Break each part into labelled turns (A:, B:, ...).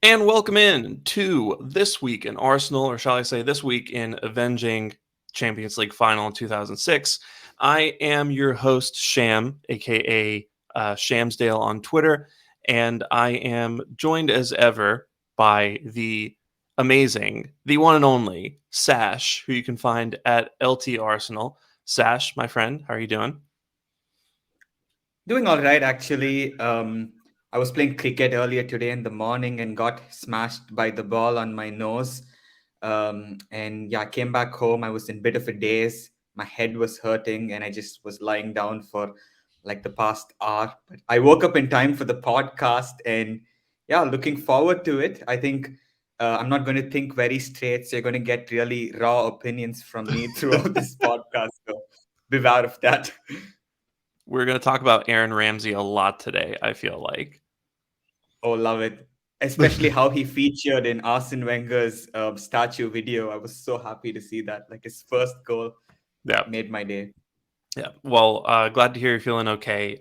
A: And welcome in to This Week in Arsenal, or shall I say, This Week in Avenging Champions League Final in 2006. I am your host, Sham, aka Shamsdale on Twitter, and I am joined as ever by the amazing, the one and only Sash, who you can find at LT Arsenal. Sash, my friend, how are you doing?
B: Doing all right, actually. I was playing cricket earlier today in the morning and got smashed by the ball on my nose. And yeah, I came back home. I was in a bit of a daze. My head was hurting, and I just was lying down for like the past hour. But I woke up in time for the podcast, and yeah, looking forward to it. I think I'm not going to think very straight, so you're going to get really raw opinions from me throughout this podcast. So beware of that.
A: We're going to talk about Aaron Ramsey a lot today, I feel like.
B: Oh, love it. Especially how he featured in Arsene Wenger's statue video. I was so happy to see that. Like his first goal
A: Yeah.
B: made my day.
A: Yeah. Well, glad to hear you're feeling okay.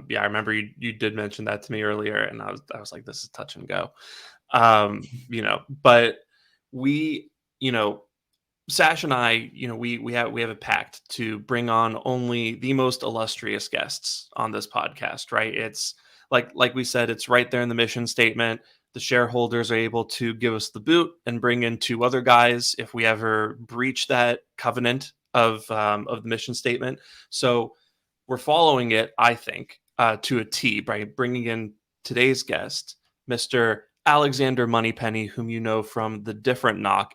A: Yeah, I remember you did mention that to me earlier, and I was like, this is touch and go. But we, you know, Sash and I, we have a pact to bring on only the most illustrious guests on this podcast, right? It's like we said, it's right there in the mission statement. The shareholders are able to give us the boot and bring in two other guys if we ever breach that covenant of the mission statement. So we're following it, I think, to a T by bringing in today's guest, Mr. Alexander Moneypenny, whom you know from the Different Knock.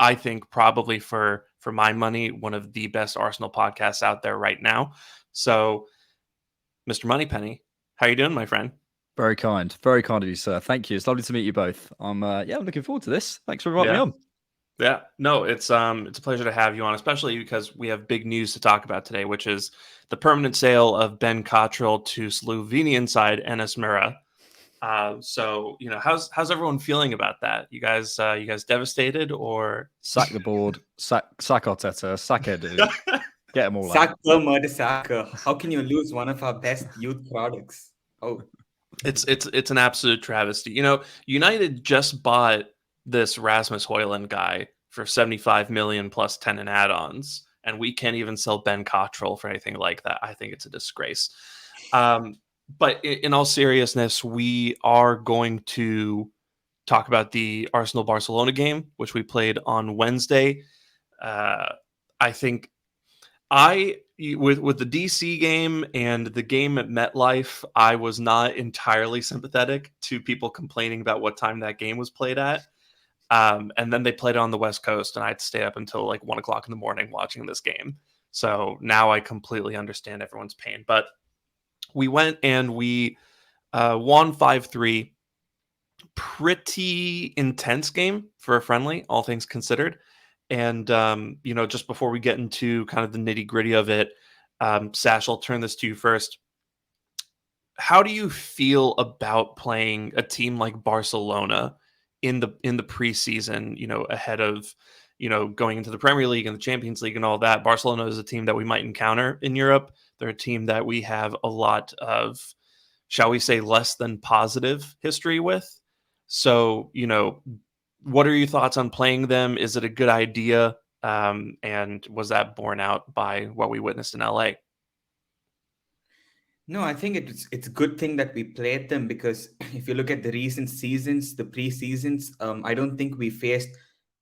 A: I think probably for my money, one of the best Arsenal podcasts out there right now. So, Mr. Moneypenny, how you doing, my friend?
C: Very kind of you, sir. Thank you. It's lovely to meet you both. I'm looking forward to this. Thanks for inviting me
A: Yeah.
C: on.
A: Yeah, no, it's a pleasure to have you on, especially because we have big news to talk about today, which is the permanent sale of Ben Cottrell to Slovenian side Enes Mira. So how's everyone feeling about that? You guys devastated or
C: Sack the board. Sack Arteta. Sack Edu. Get them all out.
B: Saka, murder Saka. How can you lose one of our best youth products? Oh,
A: it's an absolute travesty. United just bought this Rasmus Højlund guy for 75 million plus 10 in add-ons, and we can't even sell Ben Cottrell for anything like that. I think it's a disgrace. But in all seriousness, we are going to talk about the Arsenal Barcelona game, which we played on Wednesday. I think with the DC game and the game at MetLife, I was not entirely sympathetic to people complaining about what time that game was played at. And then they played it on the West Coast, and I had to stay up until like 1 o'clock in the morning watching this game. So now I completely understand everyone's pain. But we went and we won 5-3. Pretty intense game for a friendly, all things considered. And just before we get into kind of the nitty gritty of it, Sash, I'll turn this to you first. How do you feel about playing a team like Barcelona in the preseason? Ahead of going into the Premier League and the Champions League and all that. Barcelona is a team that we might encounter in Europe. They're a team that we have a lot of, shall we say, less than positive history with. So, what are your thoughts on playing them? Is it a good idea? And was that borne out by what we witnessed in LA?
B: no, I think it's a good thing that we played them because if you look at the recent seasons, the pre-seasons, I don't think we faced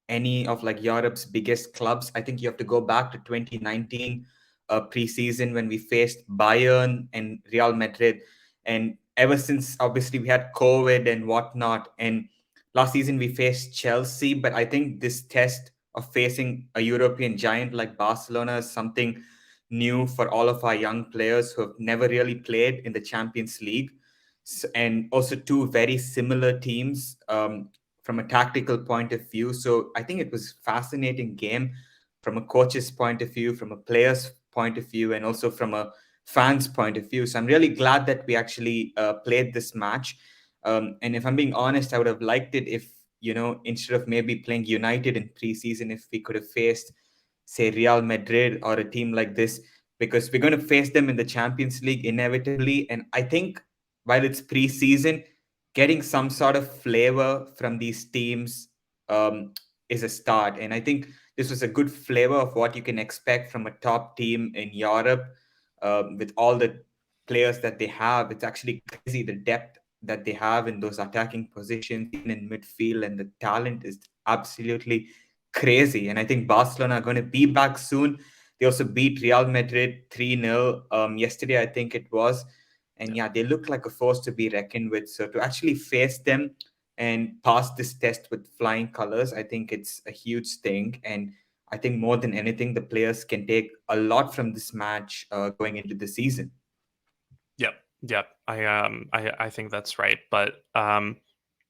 B: any of like Europe's biggest clubs. I think you have to go back to 2019 preseason when we faced Bayern and Real Madrid. And ever since, obviously, we had COVID and whatnot. And last season, we faced Chelsea. But I think this test of facing a European giant like Barcelona is something new for all of our young players who have never really played in the Champions League. And also, two very similar teams. From a tactical point of view. So I think it was fascinating game from a coach's point of view, from a player's point of view, and also from a fan's point of view. So I'm really glad that we actually played this match. And if I'm being honest, I would have liked it if, instead of maybe playing United in preseason, if we could have faced, say, Real Madrid or a team like this, because we're going to face them in the Champions League inevitably. And I think while it's preseason, getting some sort of flavor from these teams um, is a start. And I think this was a good flavor of what you can expect from a top team in Europe with all the players that they have. It's actually crazy the depth that they have in those attacking positions, even in midfield, and the talent is absolutely crazy. And I think Barcelona are going to be back soon. They also beat Real Madrid 3-0 yesterday, I think it was. And yeah, they look like a force to be reckoned with. So to actually face them and pass this test with flying colors, I think it's a huge thing. And I think more than anything, the players can take a lot from this match going into the season.
A: Yep, yep. I think that's right. But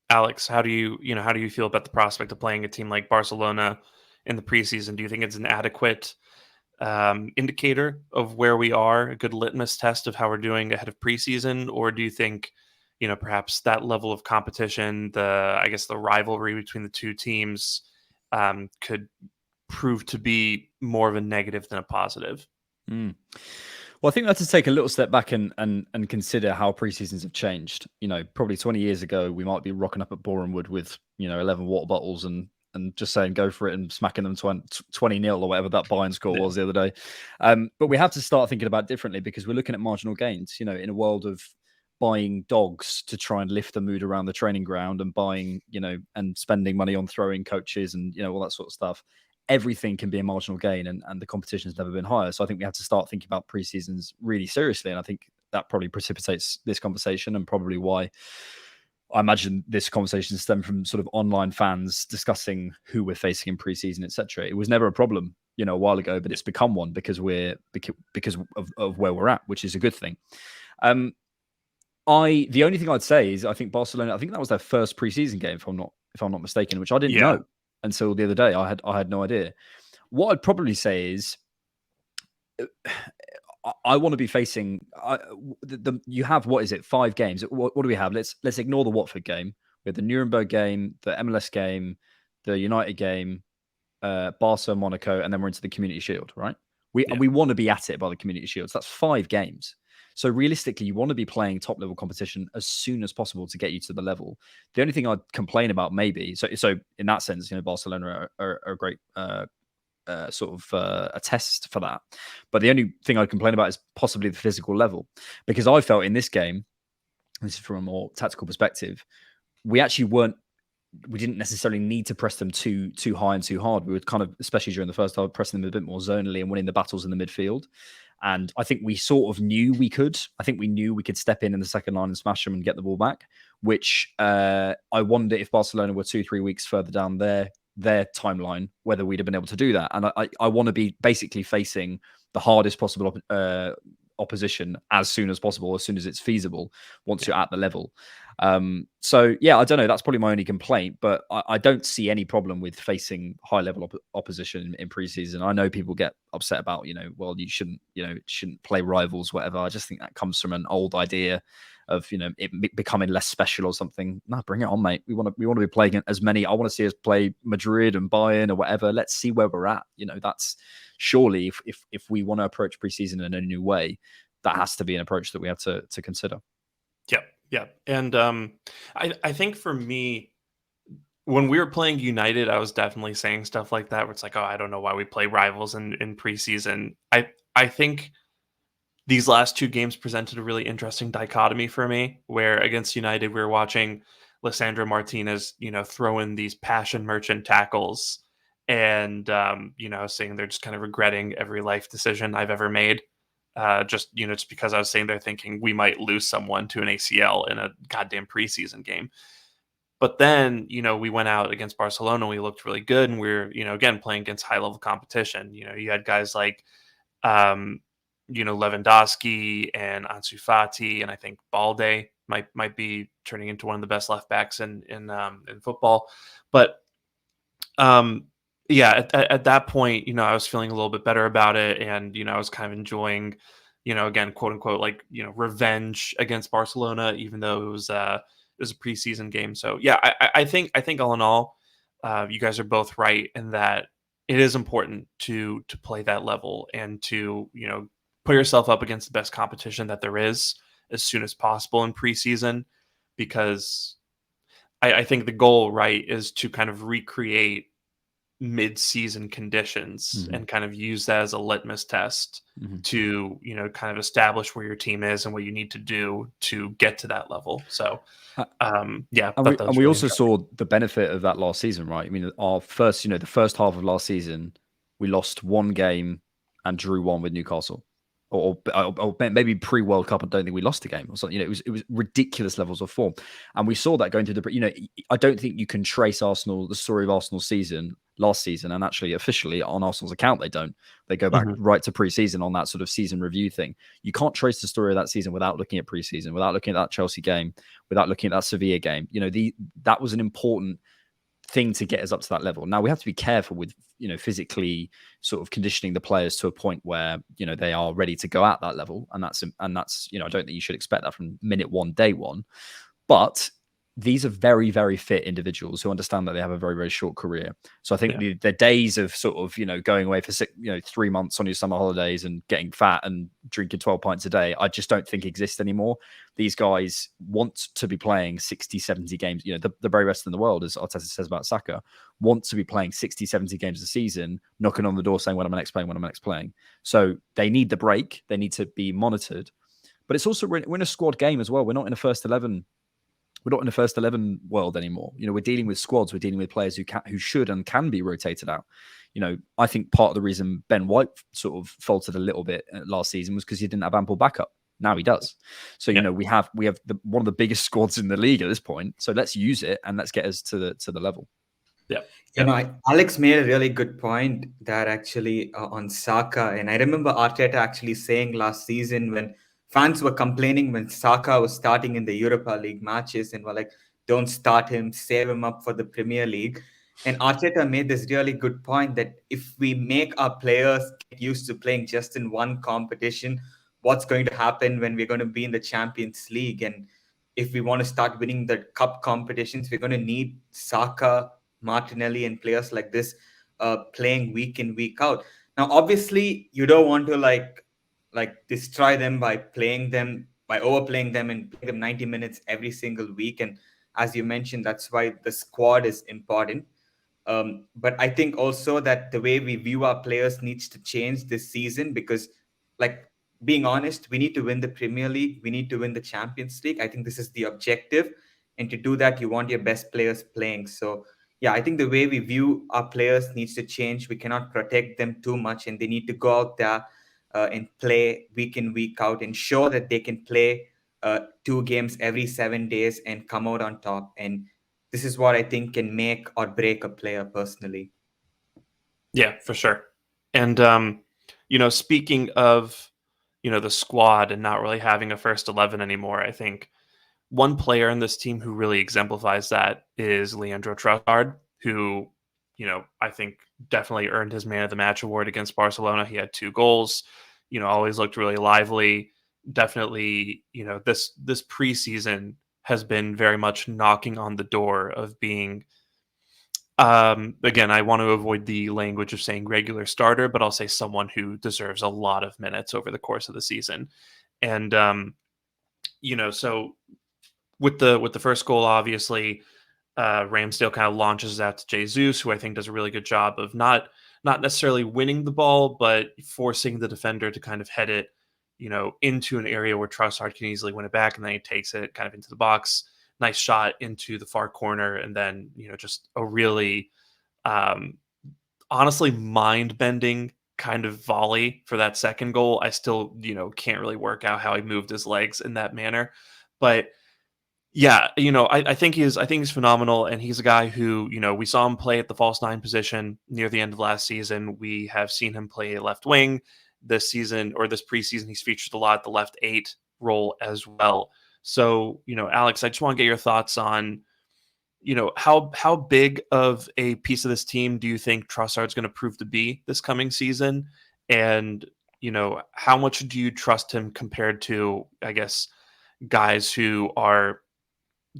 A: Alex, how do how do you feel about the prospect of playing a team like Barcelona in the preseason? Do you think it's an adequate indicator of where we are, a good litmus test of how we're doing ahead of preseason, or do you think, perhaps that level of competition, I guess the rivalry between the two teams, could prove to be more of a negative than a positive?
C: Mm. Well, I think we have to take a little step back and consider how preseasons have changed. Probably 20 years ago, we might be rocking up at Boreham Wood with 11 water bottles and just saying go for it and smacking them 20-0 or whatever that buy-in score was the other day. But we have to start thinking about it differently because we're looking at marginal gains. In a world of buying dogs to try and lift the mood around the training ground and buying, and spending money on throwing coaches and all that sort of stuff. Everything can be a marginal gain, and the competition has never been higher. So I think we have to start thinking about preseasons really seriously. And I think that probably precipitates this conversation and probably why I imagine this conversation stemmed from sort of online fans discussing who we're facing in preseason, etc. It was never a problem, a while ago, but it's become one because of where we're at, which is a good thing. The only thing I'd say is I think Barcelona, I think that was their first preseason game, if I'm not mistaken, which I didn't know until the other day. I had no idea. What I'd probably say is I want to be facing you have, what is it, 5 games? What do we have? Let's ignore the Watford game. We have the Nuremberg game, the MLS game, the United game, Barca, Monaco, and then we're into the Community Shield, right? We want to be at it by the Community Shield. So that's 5 games. So realistically, you want to be playing top level competition as soon as possible to get you to the level. The only thing I'd complain about maybe, so in that sense, Barcelona are a great a test for that. But the only thing I'd complain about is possibly the physical level, because I felt in this game, this is from a more tactical perspective, we didn't necessarily need to press them too high and too hard. We were kind of, especially during the first half, pressing them a bit more zonally and winning the battles in the midfield. And I think we sort of knew we could. I think we knew we could step in the second line and smash them and get the ball back, which I wonder if Barcelona were 2-3 weeks further down their timeline, whether we'd have been able to do that. And I want to be basically facing the hardest possible opposition as soon as possible, as soon as it's feasible, once you're at the level. So yeah, I don't know. That's probably my only complaint, but I don't see any problem with facing high level opposition in preseason. I know people get upset about, well, you shouldn't play rivals, whatever. I just think that comes from an old idea of, it becoming less special or something. No, bring it on, mate. We want to be playing as many. I want to see us play Madrid and Bayern or whatever. Let's see where we're at. That's surely if we want to approach preseason in a new way, that has to be an approach that we have to consider.
A: Yep. And I think for me, when we were playing United, I was definitely saying stuff like that, where it's like, oh, I don't know why we play rivals in preseason. I think these last 2 games presented a really interesting dichotomy for me, where against United, we were watching Lissandro Martinez, throw in these passion merchant tackles and, saying they're just kind of regretting every life decision I've ever made. Just because I was sitting there thinking we might lose someone to an ACL in a goddamn preseason game. But then, we went out against Barcelona, we looked really good, and we're, again, playing against high level competition. You had guys like, Lewandowski and Ansu Fati, and I think Balde might be turning into one of the best left backs in football. But yeah, at that point, I was feeling a little bit better about it, and I was kind of enjoying, again, quote unquote, like revenge against Barcelona, even though it was a preseason game. So yeah, I think all in all, you guys are both right in that it is important to play that level and to put yourself up against the best competition that there is as soon as possible in preseason. because I think the goal, right, is to kind of recreate mid-season conditions and kind of use that as a litmus test to, kind of establish where your team is and what you need to do to get to that level. So, yeah,
C: And
A: that was
C: we
A: really
C: also
A: interesting.
C: saw the benefit of that last season, right? I mean, our first, the first half of last season, we lost one game and drew one with Newcastle, or maybe pre-World Cup. I don't think we lost a game or something. It was ridiculous levels of form, and we saw that going through the. I don't think you can trace the story of Arsenal's season last season, and actually officially on Arsenal's account they don't. They go back right to pre-season on that sort of season review thing. You can't trace the story of that season without looking at pre-season, without looking at that Chelsea game, without looking at that Sevilla game. That was an important thing to get us up to that level. Now we have to be careful with, physically sort of conditioning the players to a point where, they are ready to go at that level. And that's, I don't think you should expect that from minute one, day one. But these are very, very fit individuals who understand that they have a very, very short career. So I think the days of sort of, going away for 3 months on your summer holidays and getting fat and drinking 12 pints a day, I just don't think exist anymore. These guys want to be playing 60, 70 games. The very best in the world, as Arteta says about Saka, want to be playing 60, 70 games a season, knocking on the door saying, when am I next playing? When am I next playing? So they need the break. They need to be monitored. But it's also, we're in a squad game as well. We're not in a first 11. We're not in the first 11 world anymore. We're dealing with squads. We're dealing with players who should and can be rotated out. I think part of the reason Ben White sort of faltered a little bit last season was because he didn't have ample backup. Now he does. So we have one of the biggest squads in the league at this point. So let's use it and let's get us to the level.
A: Yeah.
B: Alex made a really good point that actually on Saka, and I remember Arteta actually saying last season when fans were complaining when Saka was starting in the Europa League matches and were like, "Don't start him, save him up for the Premier League." And Arteta made this really good point that if we make our players get used to playing just in one competition, what's going to happen when we're going to be in the Champions League? And if we want to start winning the cup competitions, we're going to need Saka, Martinelli, and players like this playing week in, week out. Now, obviously, you don't want to like destroy them by overplaying them and playing them 90 minutes every single week. And as you mentioned, that's why the squad is important. But I think also that the way we view our players needs to change this season because, like, being honest, we need to win the Premier League. We need to win the Champions League. I think this is the objective. And to do that, you want your best players playing. So, yeah, I think the way we view our players needs to change. We cannot protect them too much, and they need to go out there and play week in, week out, ensure that they can play 2 games every 7 days and come out on top. And this is what I think can make or break a player personally.
A: Yeah, for sure. And speaking of, the squad and not really having a first 11 anymore, I think one player in this team who really exemplifies that is Leandro Trossard, who, I think definitely earned his man of the match award against Barcelona. He had 2 goals, always looked really lively. Definitely, this preseason has been very much knocking on the door of being, again, I want to avoid the language of saying regular starter, but I'll say someone who deserves a lot of minutes over the course of the season. And so with the first goal, obviously, Ramsdale kind of launches out to Jesus, who I think does a really good job of not necessarily winning the ball, but forcing the defender to kind of head it, into an area where Trossard can easily win it back, and then he takes it kind of into the box. Nice shot into the far corner, and then just a really, honestly, mind-bending kind of volley for that second goal. I still, can't really work out how he moved his legs in that manner, but yeah, I think he's phenomenal, and he's a guy who, we saw him play at the false 9 position near the end of last season. We have seen him play left wing this season, or this preseason. He's featured a lot at the left 8 role as well. So, Alex, I just want to get your thoughts on, how big of a piece of this team do you think Trossard's going to prove to be this coming season, and how much do you trust him compared to, I guess, guys who are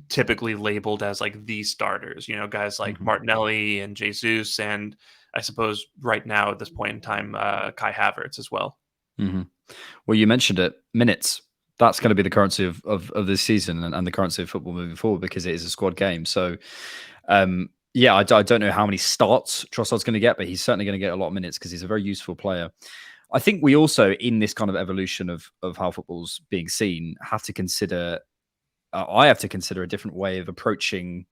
A: typically labeled as like the starters, guys like Martinelli and Jesus, and I suppose right now at this point in time, Kai Havertz as well.
C: Well, you mentioned it, minutes. That's going to be the currency of this season and the currency of football moving forward, because it is a squad game. So, yeah, I don't know how many starts Trossard's going to get, but he's certainly going to get a lot of minutes because he's a very useful player. I think we also, in this kind of evolution of how football's being seen, have to consider. I have to consider a different way of approaching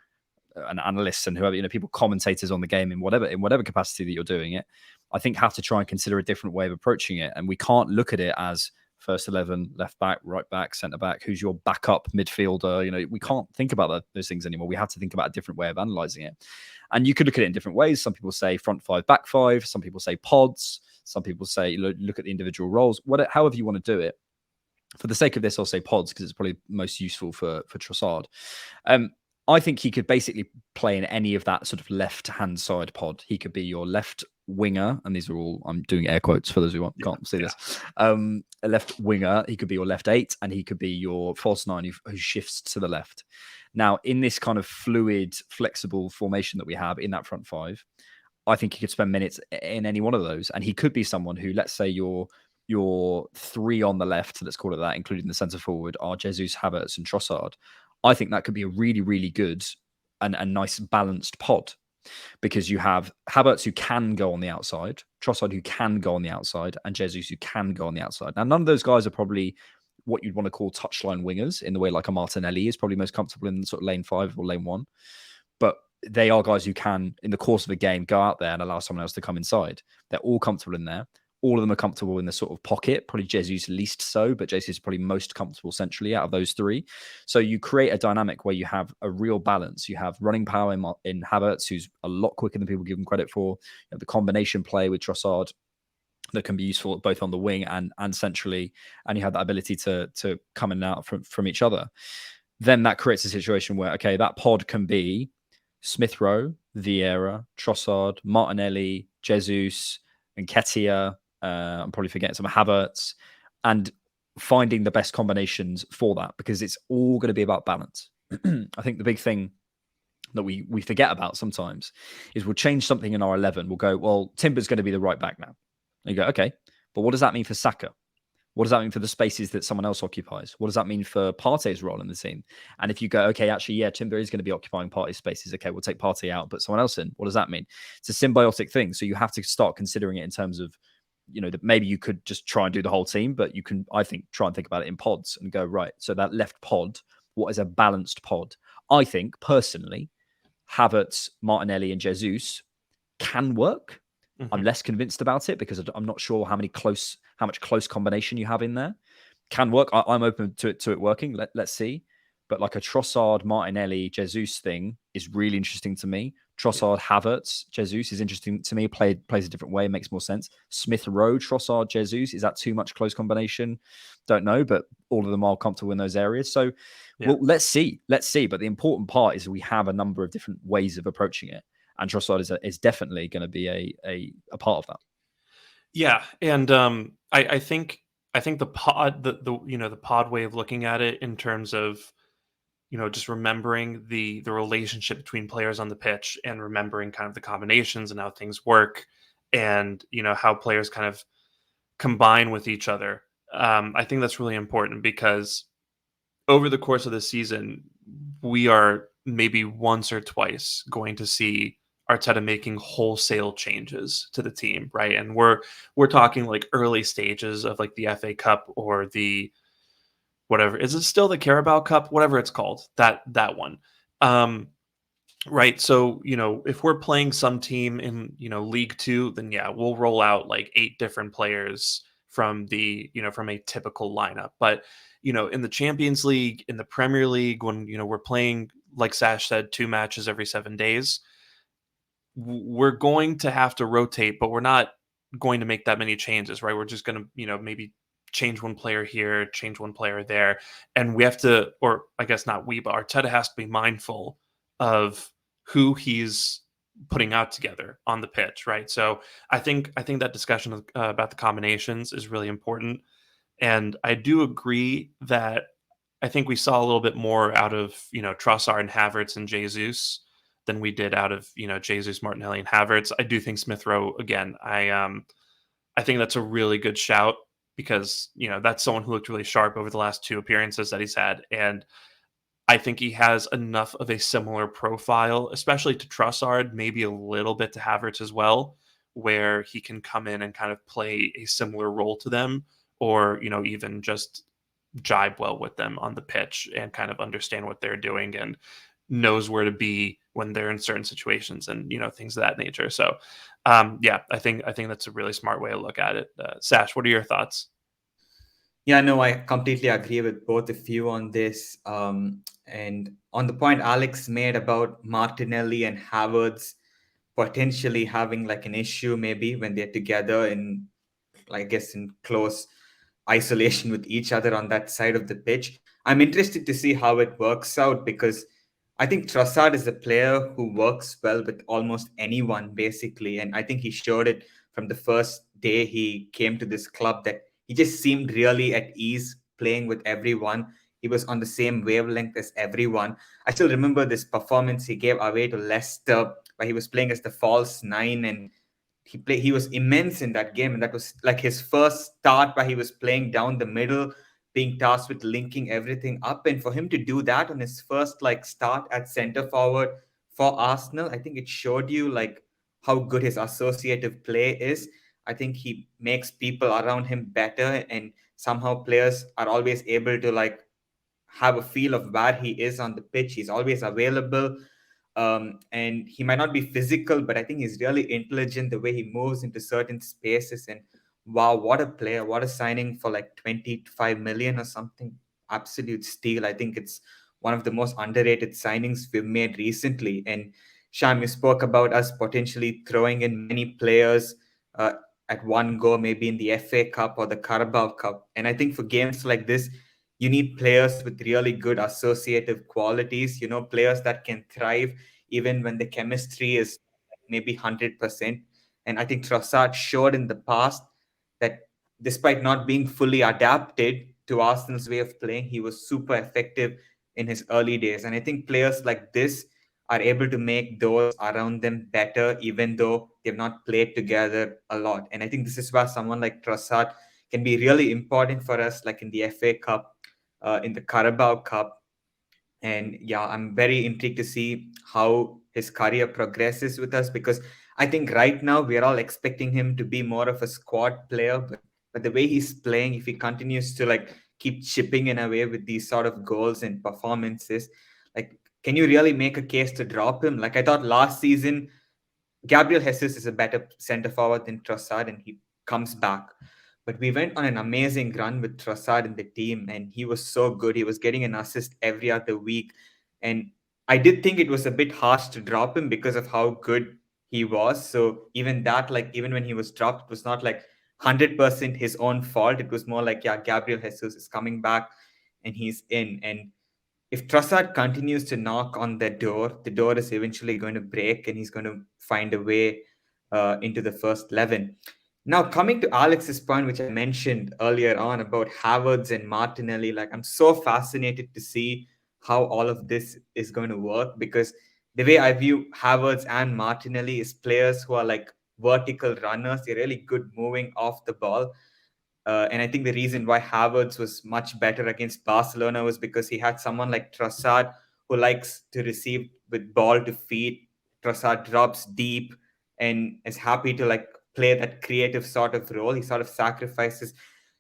C: an analyst and whoever, people, commentators on the game in whatever capacity that you're doing it. I think have to try and consider a different way of approaching it, and we can't look at it as first 11, left back, right back, centre back, who's your backup midfielder. We can't think about those things anymore. We have to think about a different way of analysing it. And you could look at it in different ways. Some people say front five, back five. Some people say pods. Some people say look at the individual roles. However you want to do it. For the sake of this, I'll say pods because it's probably most useful for Trossard. I think he could basically play in any of that sort of left-hand side pod. He could be your left winger, and these are all, I'm doing air quotes for those who can't see this. A left winger, he could be your left 8, and he could be your false 9 who shifts to the left. Now, in this kind of fluid, flexible formation that we have in that front 5, I think he could spend minutes in any one of those, and he could be someone who, let's say your 3 on the left, let's call it that, including the centre forward, are Jesus, Havertz, and Trossard. I think that could be a really, really good and a nice balanced pod, because you have Havertz who can go on the outside, Trossard who can go on the outside, and Jesus who can go on the outside. Now, none of those guys are probably what you'd want to call touchline wingers in the way like a Martinelli is probably most comfortable in sort of lane 5 or lane 1. But they are guys who can, in the course of a game, go out there and allow someone else to come inside. They're all comfortable in there. All of them are comfortable in the sort of pocket, probably Jesus least so, but Jesus is probably most comfortable centrally out of those 3. So you create a dynamic where you have a real balance. You have running power in Havertz, who's a lot quicker than people give him credit for. You have the combination play with Trossard that can be useful both on the wing and centrally, and you have that ability to come in and out from each other. Then that creates a situation where, okay, that pod can be Smith Rowe, Vieira, Trossard, Martinelli, Jesus, and Nketiah. I'm probably forgetting some Havertz, and finding the best combinations for that, because it's all going to be about balance. I think the big thing that we forget about sometimes is we'll change something in our 11. We'll go, well, Timber's going to be the right back now. And you go, okay, but what does that mean for Saka? What does that mean for the spaces that someone else occupies? What does that mean for Partey's role in the team? And if you go, okay, actually, yeah, Timber is going to be occupying Partey's spaces. Okay, we'll take Partey out, put someone else in. What does that mean? It's a symbiotic thing. So you have to start considering it in terms of, that maybe you could just try and do the whole team, but you can, I think, try and think about it in pods and go, right, so that left pod, what is a balanced pod? I think, personally, Havertz, Martinelli, and Jesus can work. Mm-hmm. I'm less convinced about it because I'm not sure how much close combination you have in there. Can work. I'm open to it working. Let's see. But like a Trossard, Martinelli, Jesus thing is really interesting to me. Trossard, Havertz, Jesus is interesting to me. Plays a different way, makes more sense. Smith Rowe, Trossard, Jesus, is that too much close combination? Don't know, but all of them are comfortable in those areas. So, well, let's see. But the important part is we have a number of different ways of approaching it, and Trossard is definitely going to be a part of that.
A: Yeah, and I think the pod, the pod way of looking at it in terms of, just remembering the relationship between players on the pitch and remembering kind of the combinations and how things work, and how players kind of combine with each other. I think that's really important, because over the course of the season, we are maybe once or twice going to see Arteta making wholesale changes to the team, right? And we're talking like early stages of like the FA Cup or the whatever. Is it still the Carabao Cup? Whatever it's called. That one. Right. So, if we're playing some team in, League 2, then yeah, we'll roll out like 8 different players from from a typical lineup. But, in the Champions League, in the Premier League, when, we're playing, like Sash said, 2 matches every 7 days, we're going to have to rotate, but we're not going to make that many changes, right? We're just going to, maybe change one player here, change one player there. And we have to, or I guess not we, but Arteta has to be mindful of who he's putting out together on the pitch, right? So I think that discussion about the combinations is really important. And I do agree that I think we saw a little bit more out of, Trossard and Havertz and Jesus than we did out of, Jesus, Martinelli, and Havertz. I do think Smith Rowe, again, I think that's a really good shout. because that's someone who looked really sharp over the last two appearances that he's had, and I think he has enough of a similar profile, especially to Trossard, maybe a little bit to Havertz as well, where he can come in and kind of play a similar role to them, or even just jibe well with them on the pitch and kind of understand what they're doing and knows where to be when they're in certain situations and things of that nature. So, yeah, I think that's a really smart way to look at it. Sash, what are your thoughts?
B: Yeah, no, I completely agree with both of you on this. And on the point Alex made about Martinelli and Havertz potentially having like an issue maybe when they're together in, I guess, in close isolation with each other on that side of the pitch. I'm interested to see how it works out because I think Trossard is a player who works well with almost anyone, basically. And I think he showed it from the first day he came to this club that he just seemed really at ease playing with everyone. He was on the same wavelength as everyone. I still remember this performance he gave away to Leicester, where he was playing as the false nine, and he was immense in that game, and that was like his first start where he was playing down the middle, being tasked with linking everything up. And for him to do that on his first like start at center forward for Arsenal, I think it showed you like how good his associative play is. I think he makes people around him better, and somehow players are always able to like have a feel of where he is on the pitch. He's always available. And he might not be physical, but I think he's really intelligent the way he moves into certain spaces. And wow, what a player! What a signing for like 25 million or something. Absolute steal. I think it's one of the most underrated signings we've made recently. And Sham, you spoke about us potentially throwing in many players uh, at one go, maybe in the FA Cup or the Carabao Cup. And I think for games like this, you need players with really good associative qualities, players that can thrive even when the chemistry is maybe 100%. And I think Trossard showed in the past that despite not being fully adapted to Arsenal's way of playing, he was super effective in his early days. And I think players like this are able to make those around them better, even though they've not played together a lot. And I think this is where someone like Trossard can be really important for us, like in the FA Cup, in the Carabao Cup. And yeah, I'm very intrigued to see how his career progresses with us, because I think right now we're all expecting him to be more of a squad player. But the way he's playing, if he continues to like keep chipping in away with these sort of goals and performances, like, can you really make a case to drop him? Like, I thought last season Gabriel Jesus is a better center forward than Trossard, and he comes back. But we went on an amazing run with Trossard in the team, and he was so good. He was getting an assist every other week. And I did think it was a bit harsh to drop him because of how good he was. So even that, like, even when he was dropped, it was not like 100% his own fault. It was more like, yeah, Gabriel Jesus is coming back and he's in. And if Trossard continues to knock on the door is eventually going to break, and he's going to find a way into the first 11. Now, coming to Alex's point, which I mentioned earlier on about Havertz and Martinelli, like, I'm so fascinated to see how all of this is going to work, because the way I view Havertz and Martinelli is players who are like vertical runners. They're really good moving off the ball. And I think the reason why Havertz was much better against Barcelona was because he had someone like Trossard who likes to receive with ball to feet. Trossard drops deep and is happy to like play that creative sort of role. He sort of sacrifices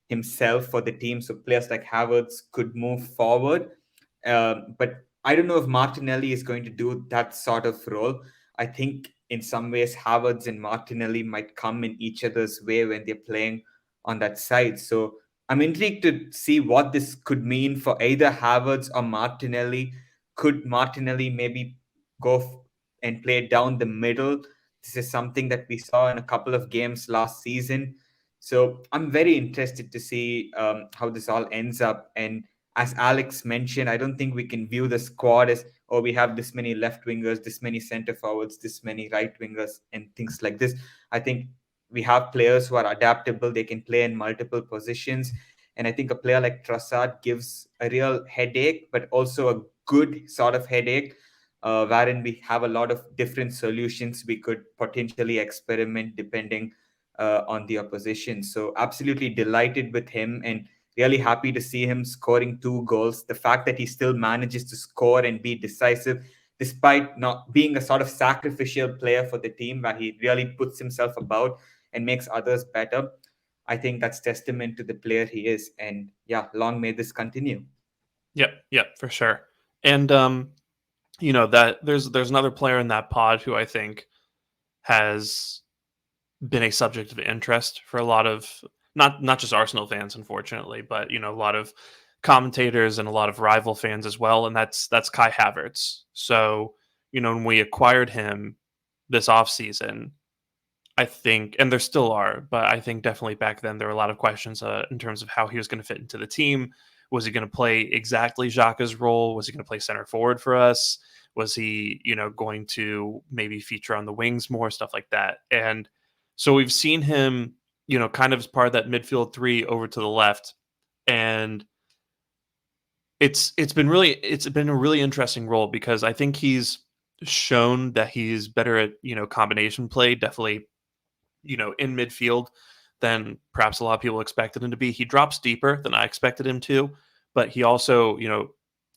B: himself for the team, so players like Havertz could move forward. But I don't know if Martinelli is going to do that sort of role. I think in some ways Havertz and Martinelli might come in each other's way when they're playing on that side. So I'm intrigued to see what this could mean for either Havertz or Martinelli. Could Martinelli maybe and play down the middle? This is something that we saw in a couple of games last season. So I'm very interested to see how this all ends up. And as Alex mentioned, I don't think we can view the squad as, oh, we have this many left wingers, this many center forwards, this many right wingers, and things like this. I think we have players who are adaptable. They can play in multiple positions. And I think a player like Trossard gives a real headache, but also a good sort of headache, wherein we have a lot of different solutions we could potentially experiment depending on the opposition. So absolutely delighted with him and really happy to see him scoring 2 goals. The fact that he still manages to score and be decisive despite not being a sort of sacrificial player for the team where he really puts himself about and makes others better. I think that's testament to the player he is. And yeah, long may this continue.
A: Yep, for sure. And that there's another player in that pod who I think has been a subject of interest for a lot of not just Arsenal fans, unfortunately, but a lot of commentators and a lot of rival fans as well, and that's Kai Havertz. So, when we acquired him this offseason, I think, and there still are, but I think definitely back then there were a lot of questions in terms of how he was going to fit into the team. Was he going to play exactly Xhaka's role? Was he going to play center forward for us? Was he, going to maybe feature on the wings more, stuff like that? And so we've seen him, kind of as part of that midfield three over to the left, and it's been a really interesting role because I think he's shown that he's better at combination play, definitely in midfield than perhaps a lot of people expected him to be. He drops deeper than I expected him to, but he also,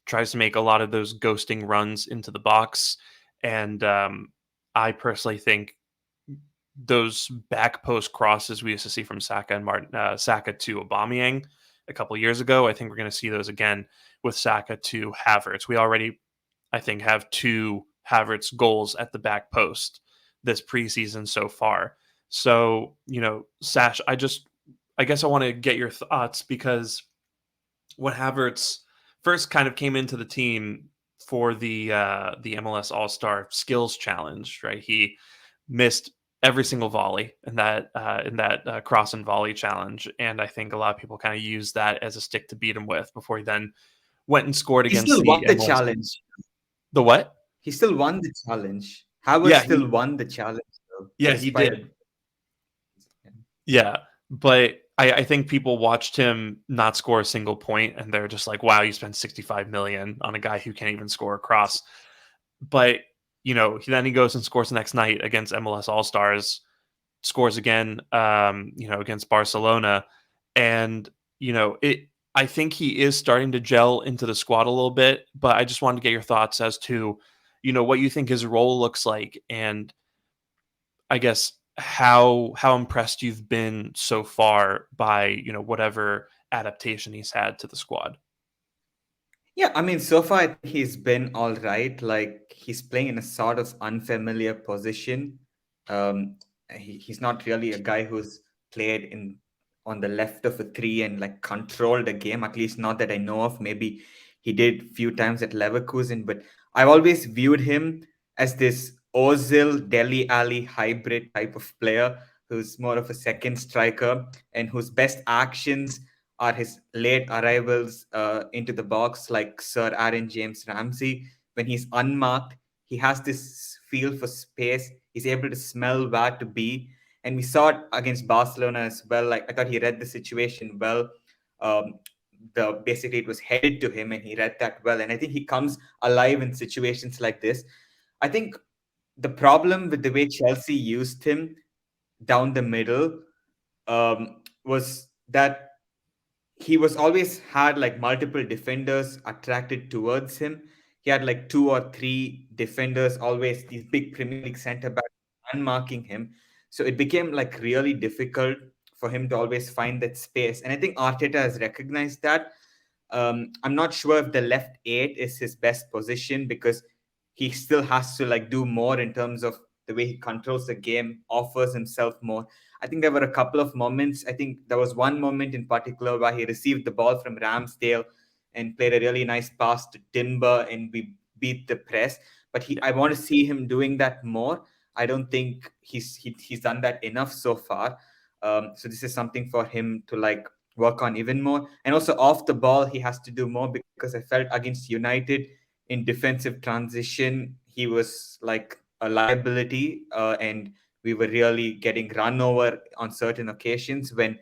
A: tries to make a lot of those ghosting runs into the box. And I personally think those back post crosses we used to see from Saka and Saka to Aubameyang a couple years ago, I think we're going to see those again with Saka to Havertz. We already, I think, have 2 Havertz goals at the back post this preseason so far. So, Sash, I guess I want to get your thoughts because when Havertz first kind of came into the team for the MLS All Star Skills Challenge, right? He missed every single volley in that cross and volley challenge, and I think a lot of people kind of used that as a stick to beat him with before he then went and scored
B: He
A: against
B: still won
A: the
B: the
A: MLS.
B: challenge.
A: The what?
B: He still won the challenge. Howard
A: Yeah,
B: still won the challenge, though,
A: he
B: despite.
A: did. Yeah, but I think people watched him not score a single point, and they're just like, "Wow, you spent 65 million on a guy who can't even score a cross." But then he goes and scores the next night against MLS All Stars, scores again, against Barcelona, and it. I think he is starting to gel into the squad a little bit, but I just wanted to get your thoughts as to, what you think his role looks like, and I guess how impressed you've been so far by whatever adaptation he's had to the squad.
B: Yeah, I mean, so far he's been all right. Like he's playing in a sort of unfamiliar position. He's not really a guy who's played in on the left of a three and like controlled a game. At least not that I know of. Maybe he did few times at Leverkusen, but I've always viewed him as this Ozil Deli Ali hybrid type of player who's more of a second striker and whose best actions are his late arrivals into the box, like Sir Aaron James Ramsey. When he's unmarked, he has this feel for space. He's able to smell where to be. And we saw it against Barcelona as well. Like I thought he read the situation well. Um, the basically it was headed to him and he read that well. And I think he comes alive in situations like this. I think the problem with the way Chelsea used him down the middle was that he was always had like multiple defenders attracted towards him. He had like 2 or 3 defenders, always these big Premier League centre backs unmarking him. So it became like really difficult for him to always find that space. And I think Arteta has recognized that. I'm not sure if the left 8 is his best position because he still has to like do more in terms of the way he controls the game, offers himself more. I think there were a couple of moments. I think there was one moment in particular where he received the ball from Ramsdale and played a really nice pass to Timber, and we beat the press. But I want to see him doing that more. I don't think he's done that enough so far. So this is something for him to like work on even more. And also off the ball, he has to do more because I felt against United in defensive transition, he was like a liability, and we were really getting run over on certain occasions when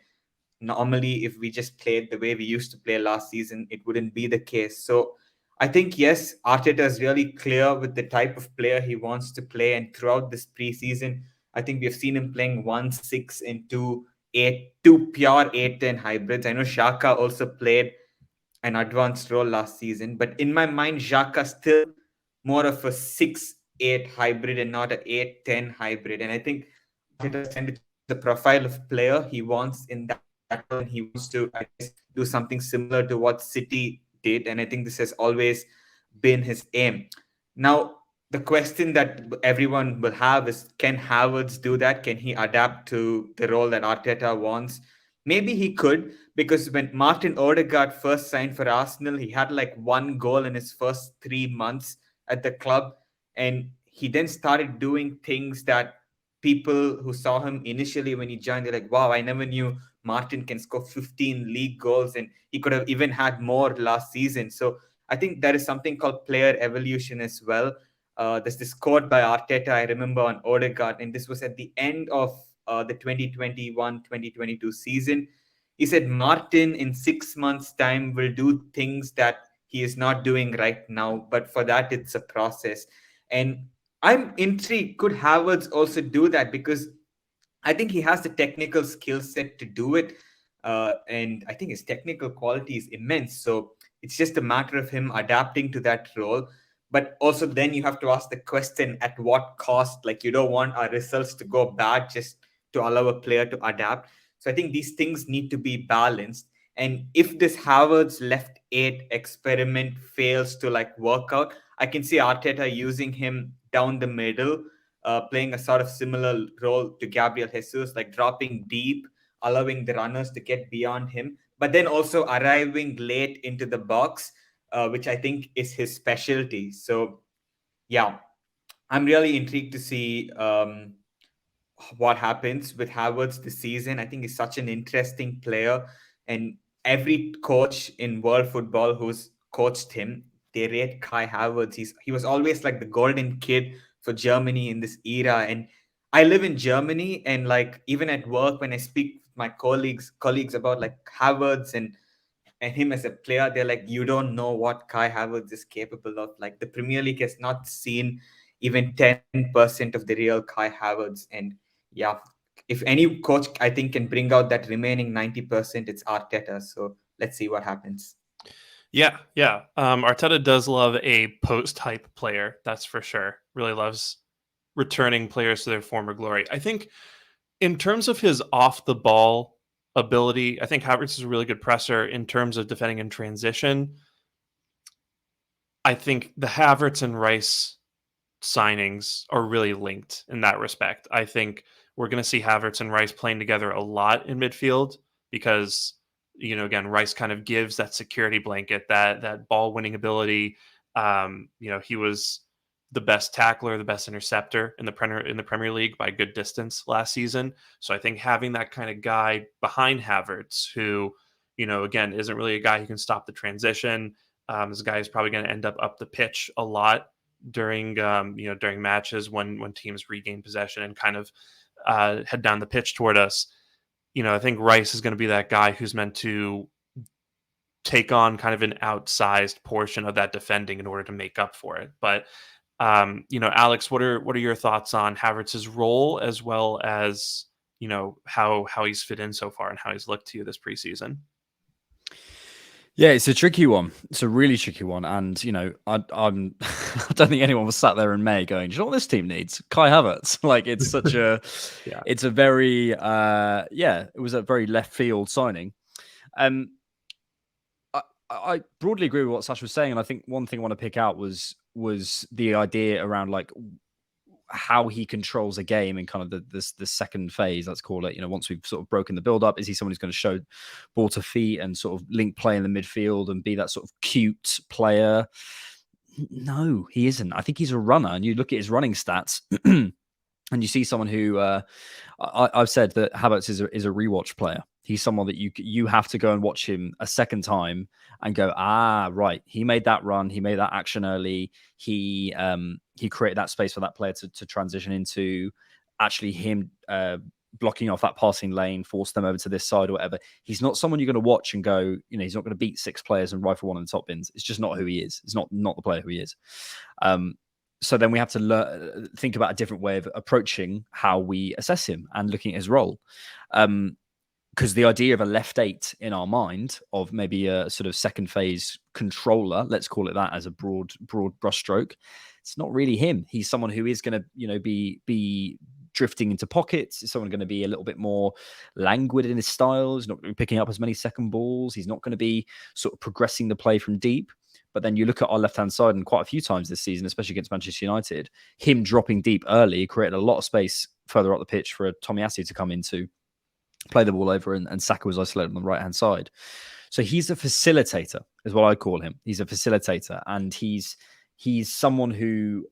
B: normally if we just played the way we used to play last season, it wouldn't be the case. So I think, yes, Arteta is really clear with the type of player he wants to play. And throughout this preseason, I think we have seen him playing 1-6 and 2-8, two pure 8-10 hybrids. I know Xhaka also played an advanced role last season, but in my mind, Xhaka still more of a 6-8 hybrid and not an 8-10 hybrid. And I think Arteta is trying to choose the profile of player he wants in that role, and he wants to, I guess, do something similar to what City did. And I think this has always been his aim. Now, the question that everyone will have is, can Havertz do that? Can he adapt to the role that Arteta wants? Maybe he could, because when Martin Odegaard first signed for Arsenal, he had like one goal in his first 3 months at the club. And he then started doing things that people who saw him initially when he joined, they're like, wow, I never knew Martin can score 15 league goals, and he could have even had more last season. So I think there is something called player evolution as well. There's this quote by Arteta, I remember, on Odegaard, and this was at the end of the 2021-2022 season. He said, Martin in 6 months' time will do things that he is not doing right now, but for that, it's a process. And I'm intrigued. Could Havertz also do that? Because I think he has the technical skill set to do it. And I think his technical quality is immense. So it's just a matter of him adapting to that role. But also, then you have to ask the question, at what cost? Like, you don't want our results to go bad just to allow a player to adapt. So I think these things need to be balanced. And if this Havertz left eight experiment fails to like work out, I can see Arteta using him down the middle, playing a sort of similar role to Gabriel Jesus, like dropping deep, allowing the runners to get beyond him, but then also arriving late into the box, which I think is his specialty. So, yeah, I'm really intrigued to see what happens with Havertz this season. I think he's such an interesting player, and every coach in world football who's coached him, they rate Kai Havertz. He was always like the golden kid for Germany in this era. And I live in Germany, and like even at work when I speak with my colleagues about like Havertz and him as a player, they're like, you don't know what Kai Havertz is capable of. Like the Premier League has not seen even 10% of the real Kai Havertz. And yeah, if any coach I think can bring out that remaining 90%, it's Arteta. So let's see what happens.
A: Yeah, yeah. Arteta does love a post-hype player, that's for sure. Really loves returning players to their former glory. I think in terms of his off-the-ball ability, I think Havertz is a really good presser. In terms of defending in transition, I think the Havertz and Rice signings are really linked in that respect. I think we're going to see Havertz and Rice playing together a lot in midfield because, again, Rice kind of gives that security blanket, that ball winning ability. He was the best tackler, the best interceptor in the Premier League by a good distance last season. So I think having that kind of guy behind Havertz, who, again, isn't really a guy who can stop the transition. This guy is probably going to end up the pitch a lot during during matches when teams regain possession and kind of head down the pitch toward us. I think Rice is going to be that guy who's meant to take on kind of an outsized portion of that defending in order to make up for it. But Alex, what are your thoughts on Havertz's role, as well as how he's fit in so far and how he's looked to you this preseason?
C: Yeah, it's a tricky one. It's a really tricky one, and I'm I don't think anyone was sat there in May going, "Do you know what this team needs? Kai Havertz." Like it's such a,
A: Yeah.
C: It's a very it was a very left field signing. I broadly agree with what Sash was saying, and I think one thing I want to pick out was the idea around like how he controls a game in kind of the second phase, let's call it. Once we've sort of broken the build up, is he someone who's going to show ball to feet and sort of link play in the midfield and be that sort of cute player? No, he isn't. I think he's a runner, and you look at his running stats. And you see someone who I've said that Havertz is a rewatch player. He's someone that you have to go and watch him a second time and go, right, he made that run, he made that action early, he created that space for that player to transition into. Actually, him blocking off that passing lane, force them over to this side or whatever. He's not someone you're going to watch and go, he's not going to beat six players and rifle one in the top bins. It's just not who he is. It's not the player who he is. so then we have to think about a different way of approaching how we assess him and looking at his role. Because the idea of a left 8 in our mind, of maybe a sort of second phase controller, let's call it that as a broad brushstroke, it's not really him. He's someone who is going to, be drifting into pockets. Is someone going to be a little bit more languid in his style? He's not going to be picking up as many second balls. He's not going to be sort of progressing the play from deep. But then you look at our left-hand side, and quite a few times this season, especially against Manchester United, him dropping deep early created a lot of space further up the pitch for Tomiyasu to come into, play the ball over, and Saka was isolated on the right-hand side. So he's a facilitator, is what I call him. He's a facilitator, and he's someone who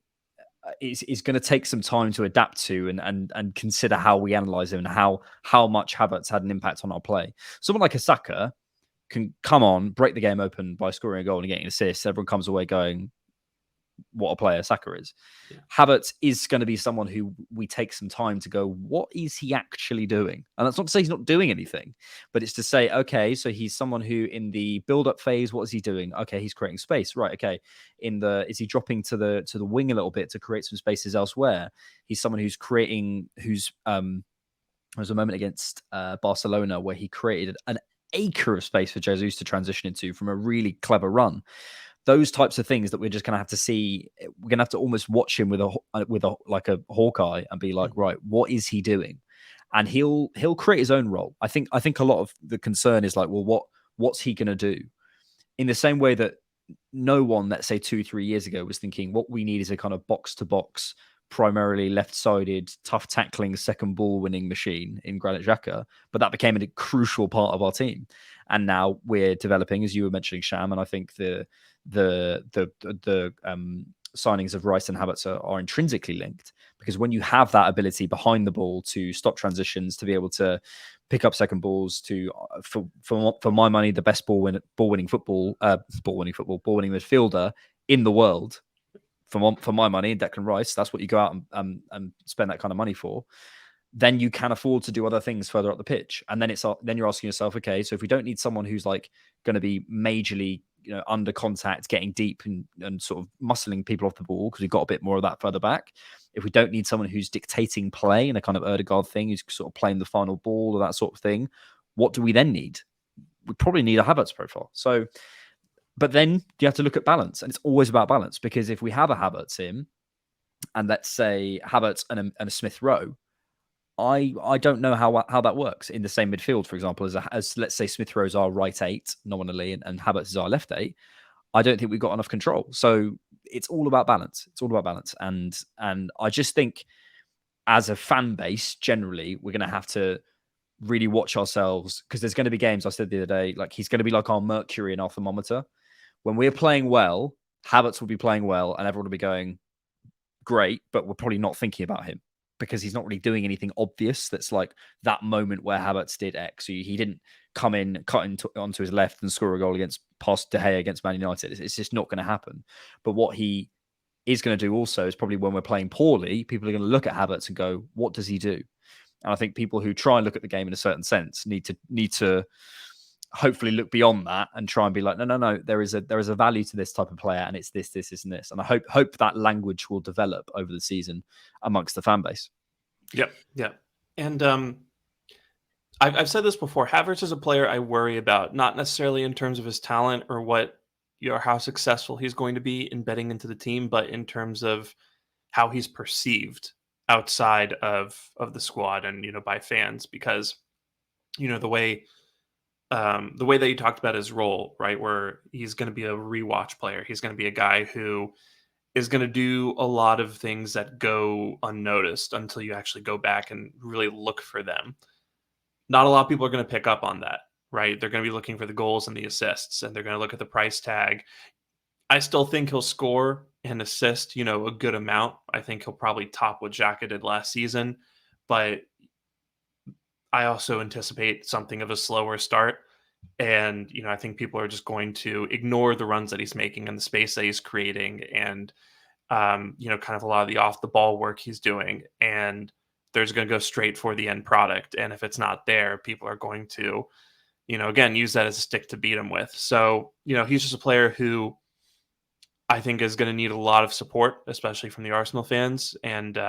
C: is going to take some time to adapt to and consider how we analyze him and how much Havertz had an impact on our play. Someone like a Saka can come on, break the game open by scoring a goal and getting an assist. Everyone comes away going, what a player Saka is. Yeah. Havertz is going to be someone who we take some time to go, what is he actually doing? And that's not to say he's not doing anything, but it's to say, okay, so he's someone who in the build-up phase, what is he doing? Okay, he's creating space. Right, okay. Is he dropping to the wing a little bit to create some spaces elsewhere? He's someone who's creating, there was a moment against Barcelona where he created an acre of space for Jesus to transition into from a really clever run. Those types of things that we're just going to have to see. We're going to have to almost watch him with a like a hawk eye and be like, right, what is he doing? And he'll create his own role. I think a lot of the concern is like, well, what's he going to do? In the same way that no one, let's say 2-3 years ago, was thinking what we need is a kind of box to box, primarily left-sided, tough tackling, second ball winning machine in Granit Xhaka, but that became a crucial part of our team. And now we're developing, as you were mentioning, Sham, and I think the signings of Rice and Havertz are intrinsically linked, because when you have that ability behind the ball to stop transitions, to be able to pick up second balls, to for my money, the best ball winning midfielder in the world. For my money, Declan Rice, that's what you go out and spend that kind of money for. Then you can afford to do other things further up the pitch. And then then you're asking yourself, okay, so if we don't need someone who's like going to be majorly, under contact, getting deep and sort of muscling people off the ball, because we've got a bit more of that further back. If we don't need someone who's dictating play in a kind of Erdegaard thing, who's sort of playing the final ball or that sort of thing, what do we then need? We probably need a Havertz profile. So, but then you have to look at balance, and it's always about balance, because if we have a Havertz in, and let's say Havertz and a Smith Rowe, I don't know how that works in the same midfield, for example, as let's say Smith Rowe's our right 8 nominally and Havertz is our left 8. I don't think we've got enough control. So it's all about balance. It's all about balance. And I just think as a fan base, generally, we're going to have to really watch ourselves, because there's going to be games, I said the other day, like he's going to be like our mercury in our thermometer. When we're playing well, Havertz will be playing well and everyone will be going, great, but we're probably not thinking about him, because he's not really doing anything obvious that's like that moment where Havertz did X. So he didn't come in, cut onto his left and score a goal past De Gea against Man United. It's just not going to happen. But what he is going to do also is probably when we're playing poorly, people are going to look at Havertz and go, what does he do? And I think people who try and look at the game in a certain sense need to hopefully look beyond that and try and be like, no, there is a value to this type of player, and it's this, and this. And I hope that language will develop over the season amongst the fan base.
A: Yep. And I've said this before. Havertz is a player I worry about, not necessarily in terms of his talent or how successful he's going to be embedding into the team, but in terms of how he's perceived outside of the squad and by fans, because the way that you talked about his role, right, where he's going to be a rewatch player. He's going to be a guy who is going to do a lot of things that go unnoticed until you actually go back and really look for them. Not a lot of people are going to pick up on that, right? They're going to be looking for the goals and the assists, and they're going to look at the price tag. I still think he'll score and assist, a good amount. I think he'll probably top what Xhaka did last season, but I also anticipate something of a slower start. And, I think people are just going to ignore the runs that he's making and the space that he's creating and, kind of a lot of the off the ball work he's doing. And there's going to go straight for the end product. And if it's not there, people are going to, again, use that as a stick to beat him with. So, he's just a player who I think is going to need a lot of support, especially from the Arsenal fans. And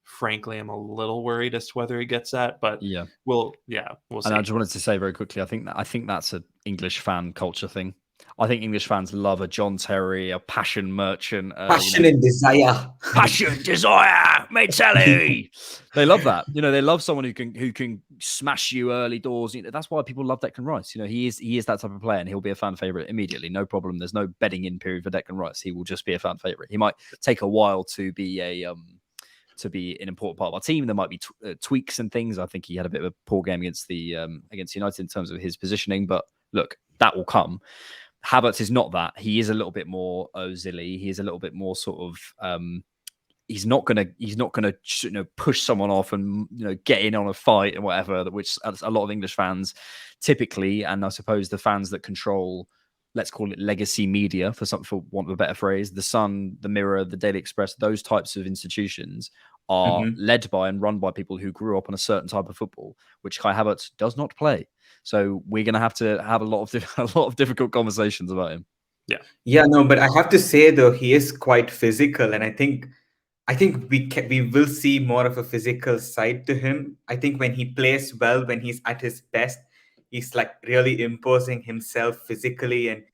A: frankly, I'm a little worried as to whether he gets that. But
C: Yeah.
A: we'll
C: And
A: see.
C: I just wanted to say very quickly, I think that's an English fan culture thing. I think English fans love a John Terry, a passion merchant,
B: Passion and desire.
C: passion, desire, mentality. They love that. They love someone who can smash you early doors. That's why people love Declan Rice. He is that type of player, and he'll be a fan favorite immediately. No problem. There's no bedding in period for Declan Rice. He will just be a fan favorite. He might take a while to be an important part of our team. There might be tweaks and things. I think he had a bit of a poor game against United in terms of his positioning, but look, that will come. Havertz is not that. He is a little bit more Ozil-y. He is a little bit more sort of he's not gonna push someone off and get in on a fight and whatever, which a lot of English fans typically, and I suppose the fans that control, let's call it legacy media for want of a better phrase, the Sun, the Mirror, the Daily Express, those types of institutions are led by and run by people who grew up on a certain type of football, which Kai Havertz does not play. So we're going to have a lot of difficult conversations about him.
B: Yeah, no, but I have to say though, he is quite physical, and I think we will see more of a physical side to him. I think when he plays well, when he's at his best, he's like really imposing himself physically, and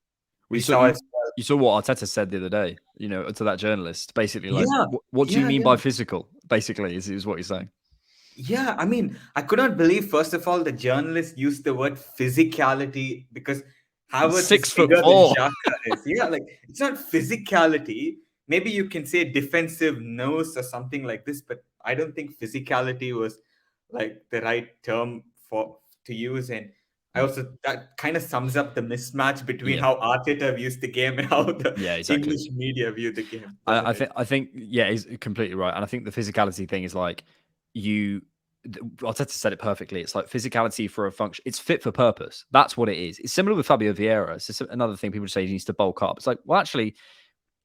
B: we saw as well.
C: You saw what Arteta said the other day, to that journalist, basically like,
B: Yeah,
C: what do you
B: yeah,
C: mean
B: yeah.
C: by physical? Basically, is what he's saying.
B: Yeah, I mean, I could not believe, first of all, the journalist used the word physicality because Havertz is bigger than
C: 6'4".
B: Xhaka is. Yeah, like it's not physicality. Maybe you can say defensive nose or something like this, but I don't think physicality was like the right term to use. And I also, that kind of sums up the mismatch between
C: Yeah.
B: how Arteta views the game and how the
C: exactly.
B: English media view the game.
C: I think yeah, he's completely right, and I think the physicality thing is like Arteta said it perfectly. It's like physicality for a function. It's fit for purpose. That's what it is. It's similar with Fabio Vieira. It's just another thing people say he needs to bulk up. It's like, well, actually,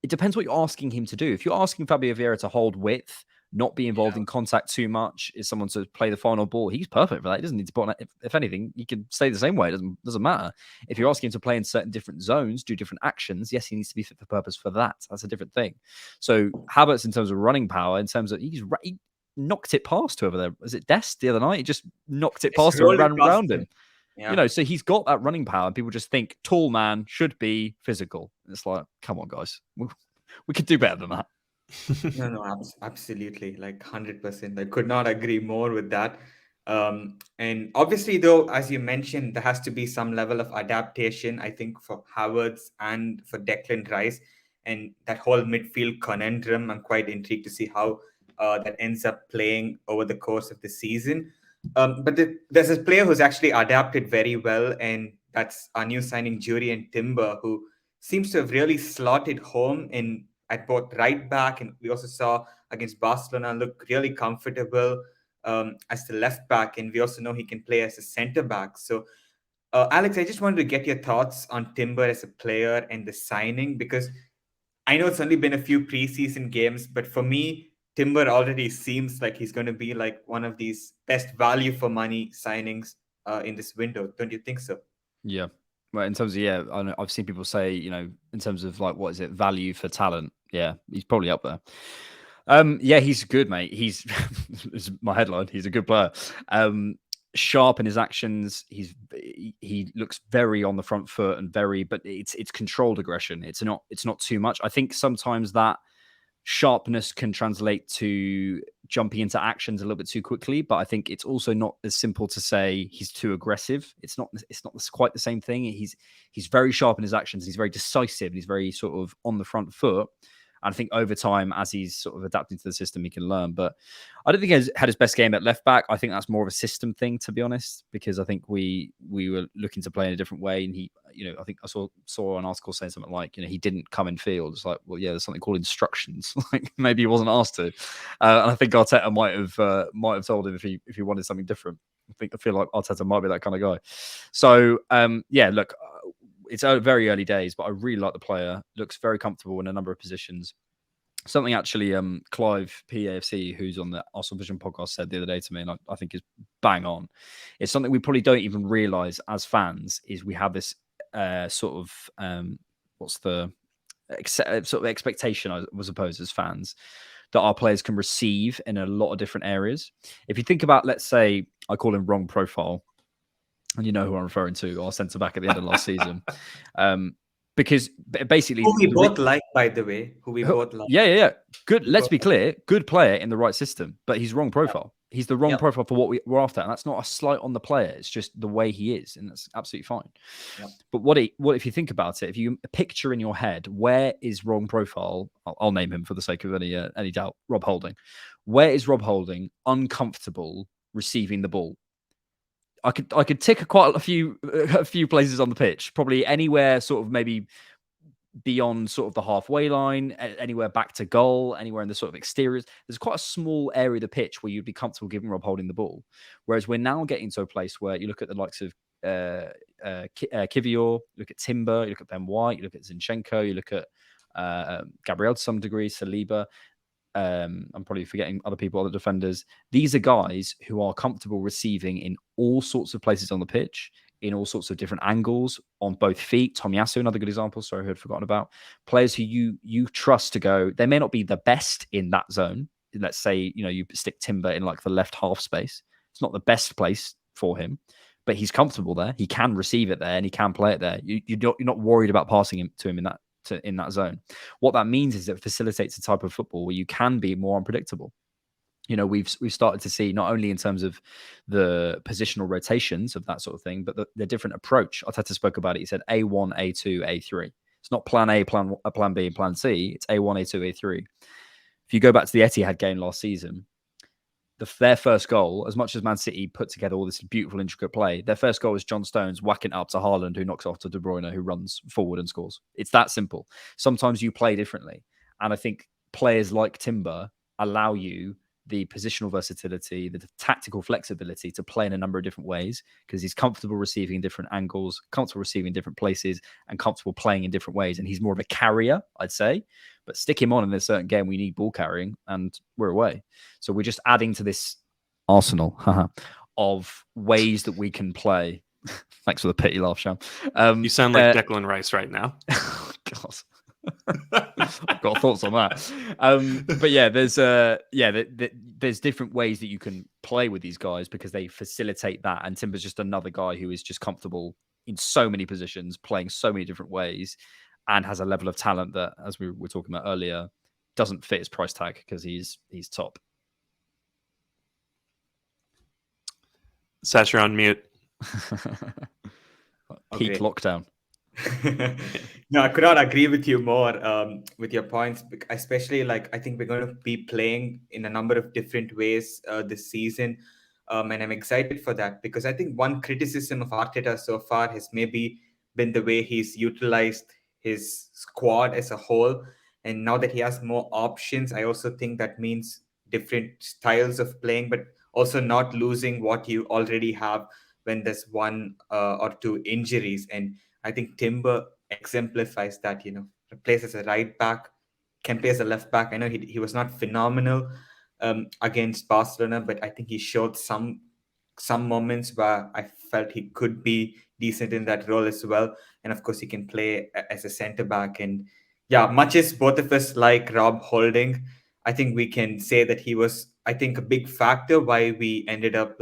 C: it depends what you're asking him to do. If you're asking Fabio Vieira to hold width, not be involved in contact too much, is someone to play the final ball, he's perfect for that. He doesn't need to put on. If anything, he can stay the same way. It doesn't matter. If you're asking him to play in certain different zones, do different actions, yes, he needs to be fit for purpose for that. That's a different thing. So Havertz, in terms of running power, in terms of he knocked it past whoever there was, it Dest the other night. He just knocked it past him and ran around him.
B: Yeah.
C: So he's got that running power, and people just think tall man should be physical. It's like, come on, guys, we could do better than that.
B: No, absolutely, like 100%. I could not agree more with that. And obviously, though, as you mentioned, there has to be some level of adaptation, I think, for Havertz and for Declan Rice, and that whole midfield conundrum. I'm quite intrigued to see how that ends up playing over the course of the season. But there's a player who's actually adapted very well, and that's our new signing, Julian Timber, who seems to have really slotted home at both right back, and we also saw against Barcelona look really comfortable as the left back, and we also know he can play as a center back. So, Alex, I just wanted to get your thoughts on Timber as a player and the signing, because I know it's only been a few preseason games, but for me, Timber already seems like he's going to be like one of these best value for money signings in this window. Don't you think so?
C: Yeah. Well, in terms of, I've seen people say, in terms of like, what is it, value for talent? Yeah, he's probably up there. Yeah, he's good, mate. He's my headline. He's a good player. Sharp in his actions. He looks very on the front foot and but it's controlled aggression. It's not too much. I think sometimes that sharpness can translate to jumping into actions a little bit too quickly, but I think it's also not as simple to say he's too aggressive. It's not quite the same thing. He's very sharp in his actions. He's very decisive, and he's very sort of on the front foot. And I think over time, as he's sort of adapting to the system, he can learn. But I don't think he's had his best game at left back. I think that's more of a system thing, to be honest, because I think we were looking to play in a different way. And he, I think I saw an article saying something like, he didn't come in field. It's like, well, yeah, there's something called instructions. Like maybe he wasn't asked to. And I think Arteta might have told him if he wanted something different. I feel like Arteta might be that kind of guy. So yeah, look. It's very early days, but I really like the player. Looks very comfortable in a number of positions. Something actually, Clive PAFC, who's on the Arsenal Vision podcast, said the other day to me, and I think is bang on. It's something we probably don't even realise as fans, is we have this sort of what's the sort of expectation, I suppose, as fans, that our players can receive in a lot of different areas. If you think about, let's say, I call him wrong profile, and you know who I'm referring to, our centre back at the end of last season, because basically,
B: Who we both like, by the way, who we both like.
C: yeah. Good. Let's be clear. Good player in the right system, but he's wrong profile. He's the wrong profile for what we're after, and that's not a slight on the player. It's just the way he is, and that's absolutely fine.
B: Yeah.
C: But what if you think about it? If you picture in your head, where is wrong profile? I'll name him for the sake of any doubt. Rob Holding. Where is Rob Holding uncomfortable receiving the ball? I could tick quite a few places on the pitch, probably anywhere sort of maybe beyond sort of the halfway line, anywhere back to goal, anywhere in the sort of exteriors. There's quite a small area of the pitch where you'd be comfortable giving Rob Holding the ball. Whereas we're now getting to a place where you look at the likes of Kivior, you look at Timber, you look at Ben White, you look at Zinchenko, you look at Gabriel to some degree, Saliba. I'm probably forgetting other people, other defenders. These are guys who are comfortable receiving in all sorts of places on the pitch, in all sorts of different angles, on both feet. Tomiyasu, another good example. Sorry, who had forgotten about. Players who you trust to go. They may not be the best in that zone. Let's say, you stick Timber in like the left half space. It's not the best place for him, but he's comfortable there. He can receive it there and he can play it there. You're not worried about passing him to him in that zone. What that means is it facilitates a type of football where you can be more unpredictable. We've started to see, not only in terms of the positional rotations of that sort of thing, but the different approach. Arteta spoke about it. He said A1, A2, A3. It's not plan A, plan B, and plan C. It's A1, A2, A3. If you go back to the Etihad game last season, their first goal, as much as Man City put together all this beautiful, intricate play, their first goal was John Stones whacking up to Haaland, who knocks off to De Bruyne, who runs forward and scores. It's that simple. Sometimes you play differently. And I think players like Timber allow you the positional versatility, the tactical flexibility to play in a number of different ways because he's comfortable receiving different angles, comfortable receiving different places, and comfortable playing in different ways. And he's more of a carrier, I'd say. But stick him on in a certain game, we need ball carrying, and we're away. So we're just adding to this arsenal of ways that we can play. Thanks for the pity laugh, Sham.
A: You sound like Declan Rice right now.
C: God. I've got thoughts on that. But yeah, there's different ways that you can play with these guys because they facilitate that. And Timber's just another guy who is just comfortable in so many positions, playing so many different ways, and has a level of talent that, as we were talking about earlier, doesn't fit his price tag because he's top.
A: Sash, you're on mute.
C: Peak lockdown.
B: No, I could not agree with you more with your points, especially I think we're going to be playing in a number of different ways this season. And I'm excited for that because I think one criticism of Arteta so far has maybe been the way he's utilized his squad as a whole. And now that he has more options, I also think that means different styles of playing, but also not losing what you already have when there's one or two injuries. And I think Timber exemplifies that, plays as a right back, can play as a left back. I know he was not phenomenal against Barcelona, but I think he showed some moments where I felt he could be decent in that role as well. And of course, he can play as a centre back. And yeah, much as both of us like Rob Holding, I think we can say that he was, I think, a big factor why we ended up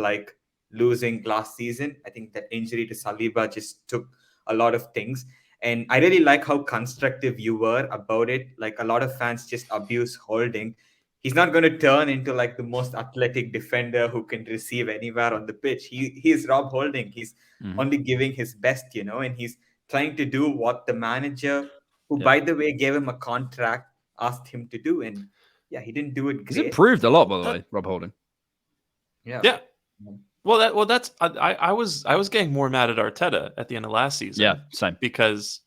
B: losing last season. I think that injury to Saliba just took a lot of things. And I really like how constructive you were about it. A lot of fans just abuse Holding. He's not going to turn into the most athletic defender who can receive anywhere on the pitch. He's Rob Holding. He's only giving his best, and he's trying to do what the manager, who by the way gave him a contract, asked him to do. And yeah, he didn't do it great.
C: He's improved a lot, by the way, Rob Holding.
A: Yeah. Well, that's I was getting more mad at Arteta at the end of last season.
C: Yeah, same.
A: Because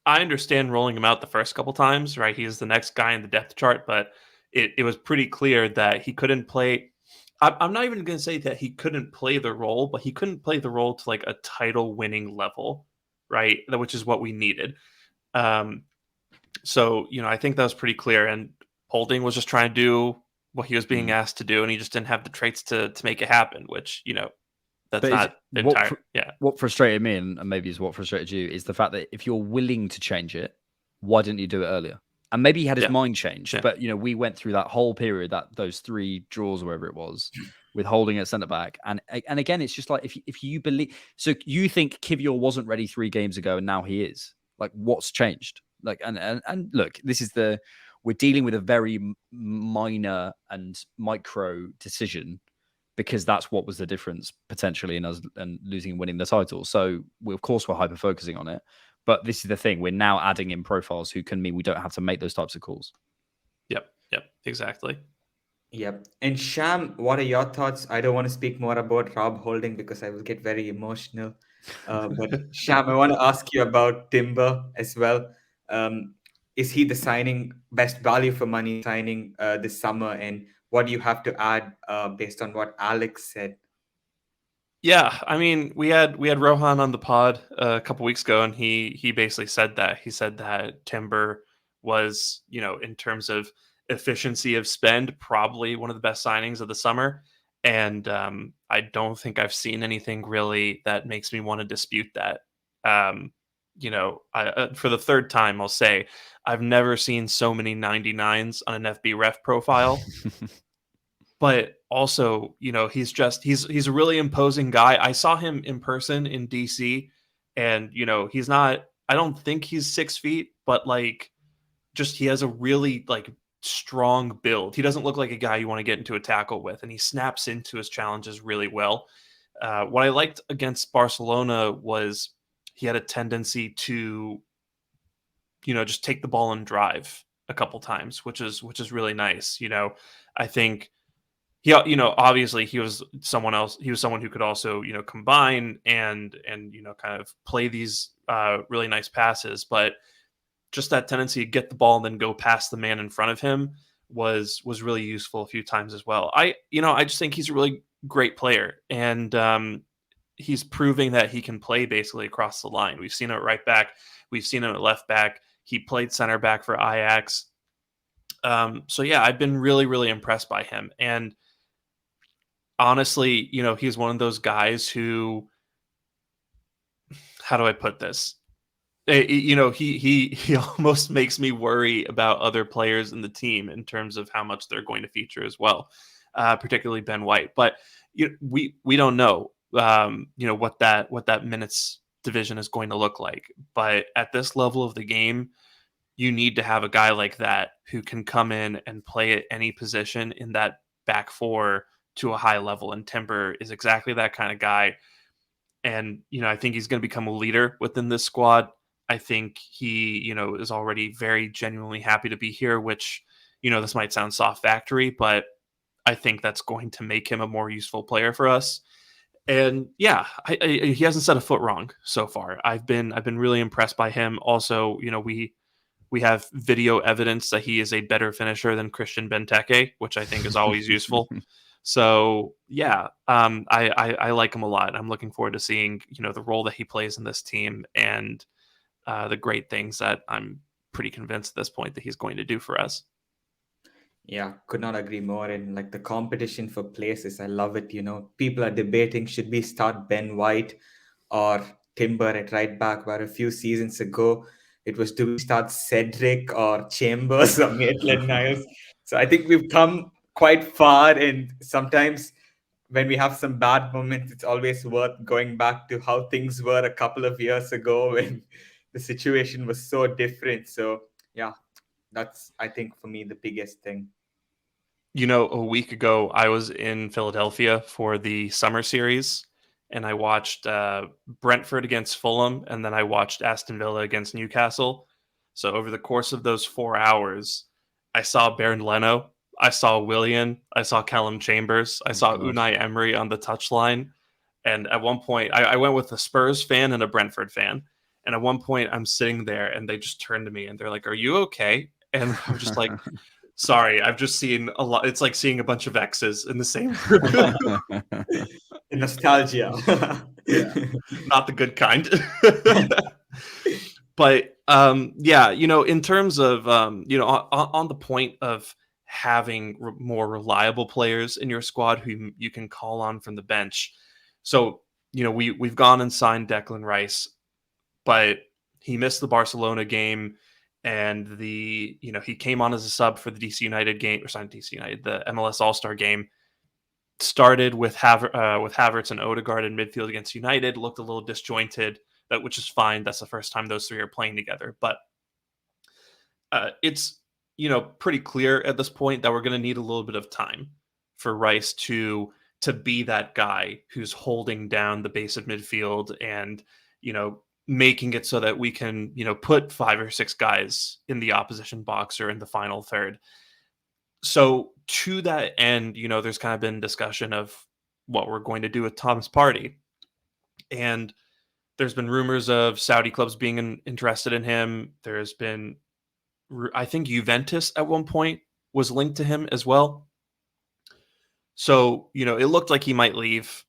A: I understand rolling him out the first couple times, right? He's the next guy in the depth chart, but it was pretty clear that he couldn't play. I'm not even going to say that he couldn't play the role, but he couldn't play the role to a title-winning level, right? Which is what we needed. So I think that was pretty clear. And Holding was just trying to do what he was being asked to do, and he just didn't have the traits to make it happen. Which that's
C: but
A: not entire. Yeah.
C: What frustrated me, and maybe is what frustrated you, is the fact that if you're willing to change it, Why didn't you do it earlier? And maybe he had his
A: Yeah.
C: mind changed,
A: Yeah.
C: but we went through that whole period, those 3 draws, or wherever it was, with Holding at centre back, and again, it's just like if you believe, so you think Kivior wasn't ready 3 games ago, and now he is. Like, what's changed? Like, and look, we're dealing with a very minor and micro decision, because that's what was the difference potentially in us and losing and winning the title. So of course we're hyper focusing on it, but this is the thing: we're now adding in profiles who can mean we don't have to make those types of calls.
A: Yep. Exactly.
B: Yep. And Sham, what are your thoughts? I don't want to speak more about Rob Holding because I will get very emotional. But Sham, I want to ask you about Timber as well. Um, is he the best value for money signing this summer? And what do you have to add based on what Alex said?
A: Yeah, I mean, we had Rohan on the pod a couple weeks ago, and he basically said that Timber was, in terms of efficiency of spend, probably one of the best signings of the summer. And I don't think I've seen anything really that makes me want to dispute that. Um, for the third time, I'll say I've never seen so many 99s on an FB ref profile. But also, he's a really imposing guy. I saw him in person in DC, and he's not, I don't think he's 6 feet, but like, just he has a really like strong build. He doesn't look like a guy you want to get into a tackle with, and he snaps into his challenges really well. What I liked against Barcelona was he had a tendency to just take the ball and drive a couple times, which is really nice. I think obviously he was someone else. He was someone who could also, combine and kind of play these really nice passes, but just that tendency to get the ball and then go past the man in front of him was really useful a few times as well. I just think he's a really great player, and he's proving that he can play basically across the line. We've seen it at right back, we've seen it at left back. He played center back for Ajax. So yeah, I've been really, really impressed by him. And honestly, he's one of those guys who, how do I put this? He almost makes me worry about other players in the team in terms of how much they're going to feature as well, particularly Ben White. But we don't know, what that minutes division is going to look like. But at this level of the game, you need to have a guy like that who can come in and play at any position in that back four to a high level. And Timber is exactly that kind of guy. And, I think he's going to become a leader within this squad. I think he, is already very genuinely happy to be here, which, this might sound soft factory, but I think that's going to make him a more useful player for us. And yeah, he hasn't set a foot wrong so far. I've been really impressed by him. Also, we have video evidence that he is a better finisher than Christian Benteke, which I think is always useful. So yeah, I like him a lot. I'm looking forward to seeing the role that he plays in this team, and the great things that I'm pretty convinced at this point that he's going to do for us.
B: Yeah, could not agree more. And like the competition for places, I love it. People are debating, should we start Ben White or Timber at right back, where a few seasons ago it was, do we start Cedric or Chambers or Maitland Niles? So I think we've come quite far. And sometimes when we have some bad moments, it's always worth going back to how things were a couple of years ago when the situation was so different. So yeah, that's, I think, for me, the biggest thing.
A: A week ago, I was in Philadelphia for the summer series, and I watched Brentford against Fulham, and then I watched Aston Villa against Newcastle. So over the course of those 4 hours, I saw Bernd Leno, I saw Willian, I saw Callum Chambers, I
C: Oh,
A: saw
C: God.
A: Unai Emery on the touchline. And at one point, I went with a Spurs fan and a Brentford fan. And at one point, I'm sitting there, and they just turned to me, and they're like, "Are you okay?" And I'm just like, sorry, I've just seen a lot. It's like seeing a bunch of X's in the same room.
B: Nostalgia.
A: Yeah, not the good kind. But yeah, in terms of on the point of having more reliable players in your squad who you can call on from the bench. So we've gone and signed Declan Rice, but he missed the Barcelona game, and he came on as a sub for the DC United game, or not DC United, the MLS All Star game. Started with Havertz and Odegaard in midfield against United, looked a little disjointed, which is fine. That's the first time those three are playing together, but it's pretty clear at this point that we're going to need a little bit of time for Rice to be that guy who's holding down the base of midfield and making it so that we can put 5 or 6 guys in the opposition box or in the final third. So to that end, there's kind of been discussion of what we're going to do with Thomas Partey, and there's been rumors of Saudi clubs being interested in him. There's been, I think, Juventus at one point was linked to him as well. So, it looked like he might leave.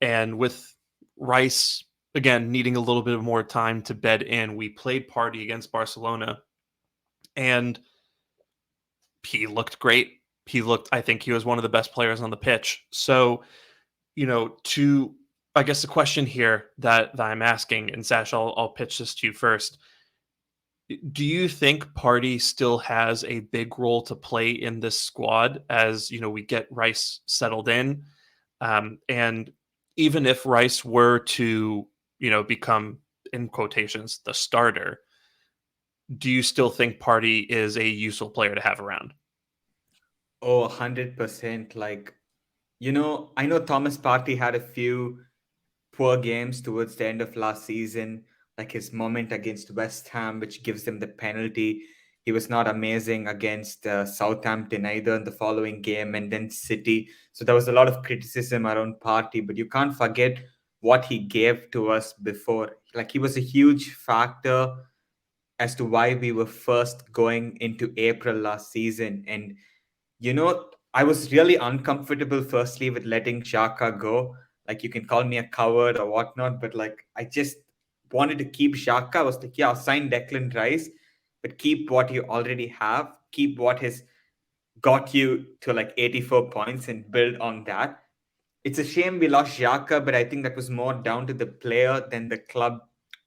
A: And with Rice, again, needing a little bit more time to bed in, we played Partey against Barcelona. And he looked great. I think he was one of the best players on the pitch. So, I guess the question here that I'm asking, and Sash, I'll pitch this to you first. Do you think Partey still has a big role to play in this squad as we get Rice settled in, and even if Rice were to become, in quotations, the starter, do you still think Partey is a useful player to have around?
B: Oh, 100%. Like, I know Thomas Partey had a few poor games towards the end of last season, like his moment against West Ham, which gives them the penalty. He was not amazing against Southampton either in the following game, and then City. So there was a lot of criticism around Partey, but you can't forget what he gave to us before. Like, he was a huge factor as to why we were first going into April last season. And I was really uncomfortable firstly with letting Xhaka go. Like, you can call me a coward or whatnot, but like, I just wanted to keep Xhaka. I was like, yeah, I'll sign Declan Rice, but keep what you already have, keep what has got you to like 84 points and build on that. It's a shame we lost Xhaka, but I think that was more down to the player than the club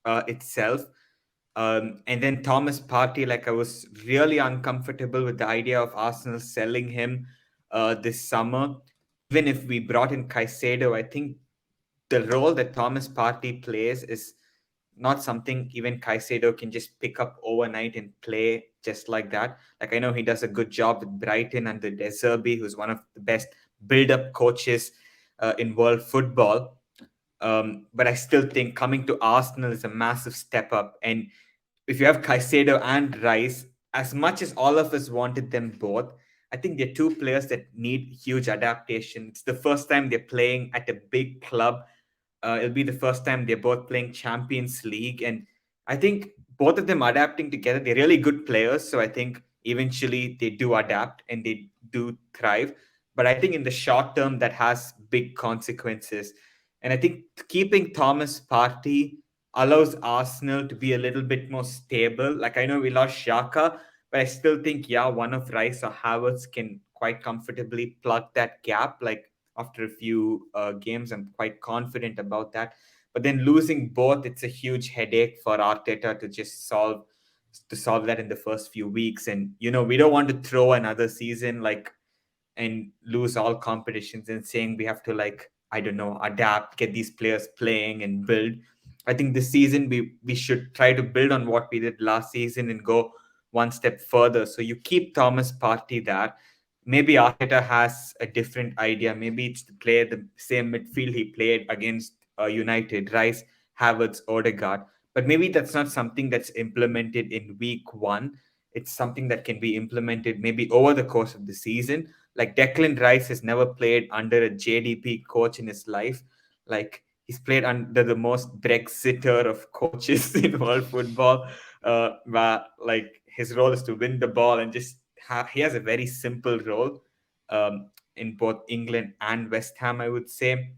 B: itself. And then Thomas Partey, like, I was really uncomfortable with the idea of Arsenal selling him this summer. Even if we brought in Caicedo, I think the role that Thomas Partey plays is not something even Caicedo can just pick up overnight and play just like that. Like, I know he does a good job with Brighton under De Zerbi, who's one of the best build-up coaches in world football. But I still think coming to Arsenal is a massive step up. And if you have Caicedo and Rice, as much as all of us wanted them both, I think they're two players that need huge adaptation. It's the first time they're playing at a big club. It'll be the first time they're both playing Champions League. And I think both of them adapting together, they're really good players. So I think eventually they do adapt and they do thrive. But I think in the short term, that has big consequences. And I think keeping Thomas Partey allows Arsenal to be a little bit more stable. Like, I know we lost Xhaka, but I still think, yeah, one of Rice or Havertz can quite comfortably plug that gap. Like, after a few games, I'm quite confident about that. But then losing both, it's a huge headache for Arteta to just solve that in the first few weeks. And we don't want to throw another season like and lose all competitions and saying we have to, like, I don't know, adapt, get these players playing and build. I think this season we should try to build on what we did last season and go one step further. So you keep Thomas Partey there. Maybe Arteta has a different idea. Maybe it's to play the same midfield he played against United, Rice, Havertz, Odegaard. But maybe that's not something that's implemented in week one. It's something that can be implemented maybe over the course of the season. Like, Declan Rice has never played under a JDP coach in his life. Like, he's played under the most Brexiter of coaches in world football. Where, like, his role is to win the ball and just he has a very simple role in both England and West Ham, I would say.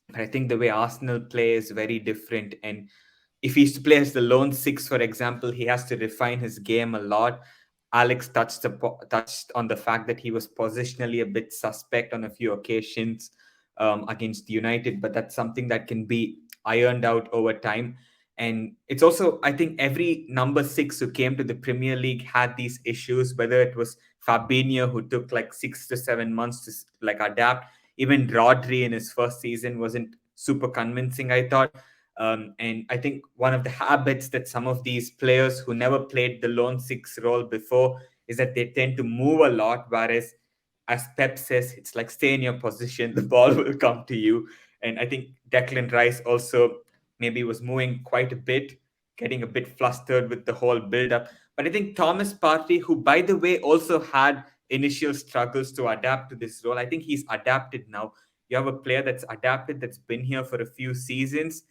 B: But I think the way Arsenal play is very different. And if he's to play as the lone six, for example, he has to refine his game a lot. Alex touched on the fact that he was positionally a bit suspect on a few occasions against United, but that's something that can be ironed out over time. And it's also, I think, every number 6 who came to the Premier League had these issues, whether it was Fabinho, who took like 6 to 7 months to like adapt. Even Rodri in his first season wasn't super convincing, I thought. And I think one of the habits that some of these players who never played the lone 6 role before is that they tend to move a lot, whereas as Pep says, it's like stay in your position, the ball will come to you. And I think Declan Rice also maybe was moving quite a bit, getting a bit flustered with the whole build up. But I think Thomas Partey, who by the way also had initial struggles to adapt to this role, I think he's adapted now. You have a player that's adapted, that's been here for a few seasons,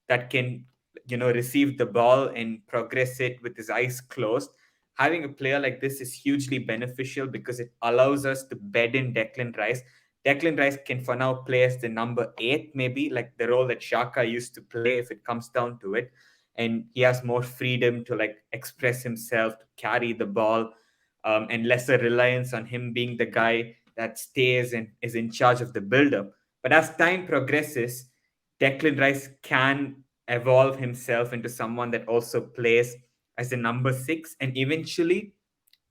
B: that can, receive the ball and progress it with his eyes closed. Having a player like this is hugely beneficial because it allows us to bed in Declan Rice. Declan Rice can for now play as the number 8, maybe like the role that Shaka used to play if it comes down to it. And he has more freedom to like express himself, to carry the ball, and lesser reliance on him being the guy that stays and is in charge of the build-up. But as time progresses, Declan Rice can evolve himself into someone that also plays as a number 6, and eventually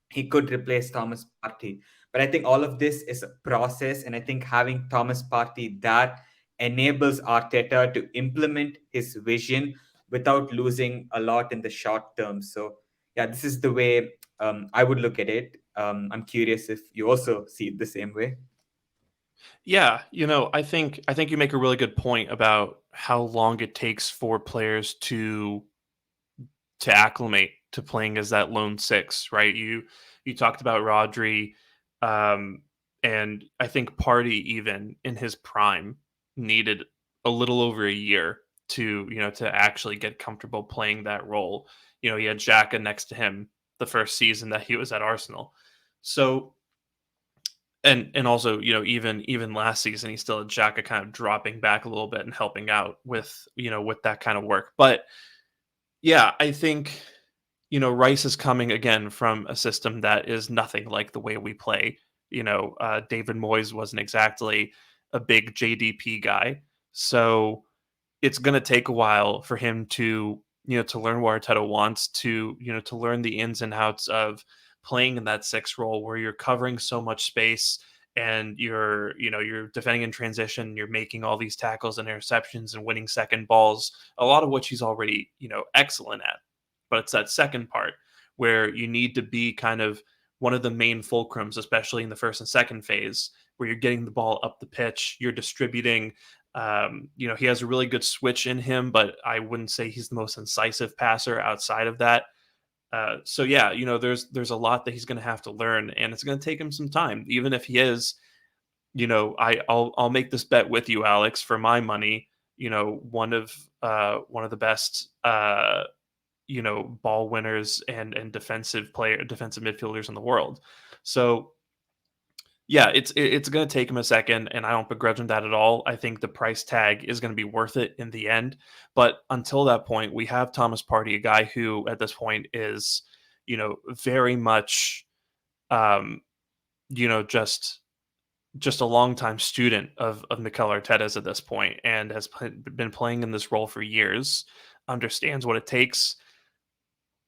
B: he could replace Thomas Partey. But I think all of this is a process, and I think having Thomas Partey that enables Arteta to implement his vision without losing a lot in the short term. So yeah, this is the way I would look at it. I'm curious if you also see it the same way.
A: Yeah, I think you make a really good point about how long it takes for players to acclimate to playing as that lone 6, right? You talked about Rodri, um, and I think Party even in his prime needed a little over a year to actually get comfortable playing that role. He had Xhaka next to him the first season that he was at Arsenal. So and also, even last season, he still had Xhaka kind of dropping back a little bit and helping out with that kind of work. But yeah, I think Rice is coming again from a system that is nothing like the way we play. David Moyes wasn't exactly a big JDP guy, so it's going to take a while for him to learn what Arteta wants, to learn the ins and outs of playing in that 6 role where you're covering so much space and you're defending in transition, you're making all these tackles and interceptions and winning second balls, a lot of which he's already excellent at. But it's that second part where you need to be kind of one of the main fulcrums, especially in the first and second phase, where you're getting the ball up the pitch, you're distributing. He has a really good switch in him, but I wouldn't say he's the most incisive passer outside of that. So yeah, there's a lot that he's going to have to learn, and it's going to take him some time. Even if he is, I'll make this bet with you, Alex, for my money. One of the best ball winners and defensive midfielders in the world. So yeah, it's going to take him a second, and I don't begrudge him that at all. I think the price tag is going to be worth it in the end. But until that point, we have Thomas Partey, a guy who at this point is, very much, um, just a longtime student of Mikel Arteta's at this point, and has been playing in this role for years, understands what it takes,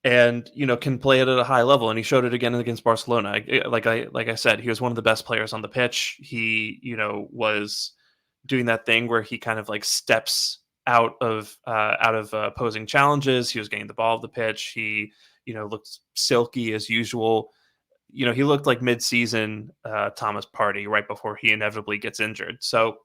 A: and can play it at a high level, and he showed it again against Barcelona. Like I said, he was one of the best players on the pitch. He was doing that thing where he kind of like steps out of opposing challenges. He was getting the ball of the pitch. He looked silky as usual. He looked like mid-season Thomas Partey right before he inevitably gets injured. So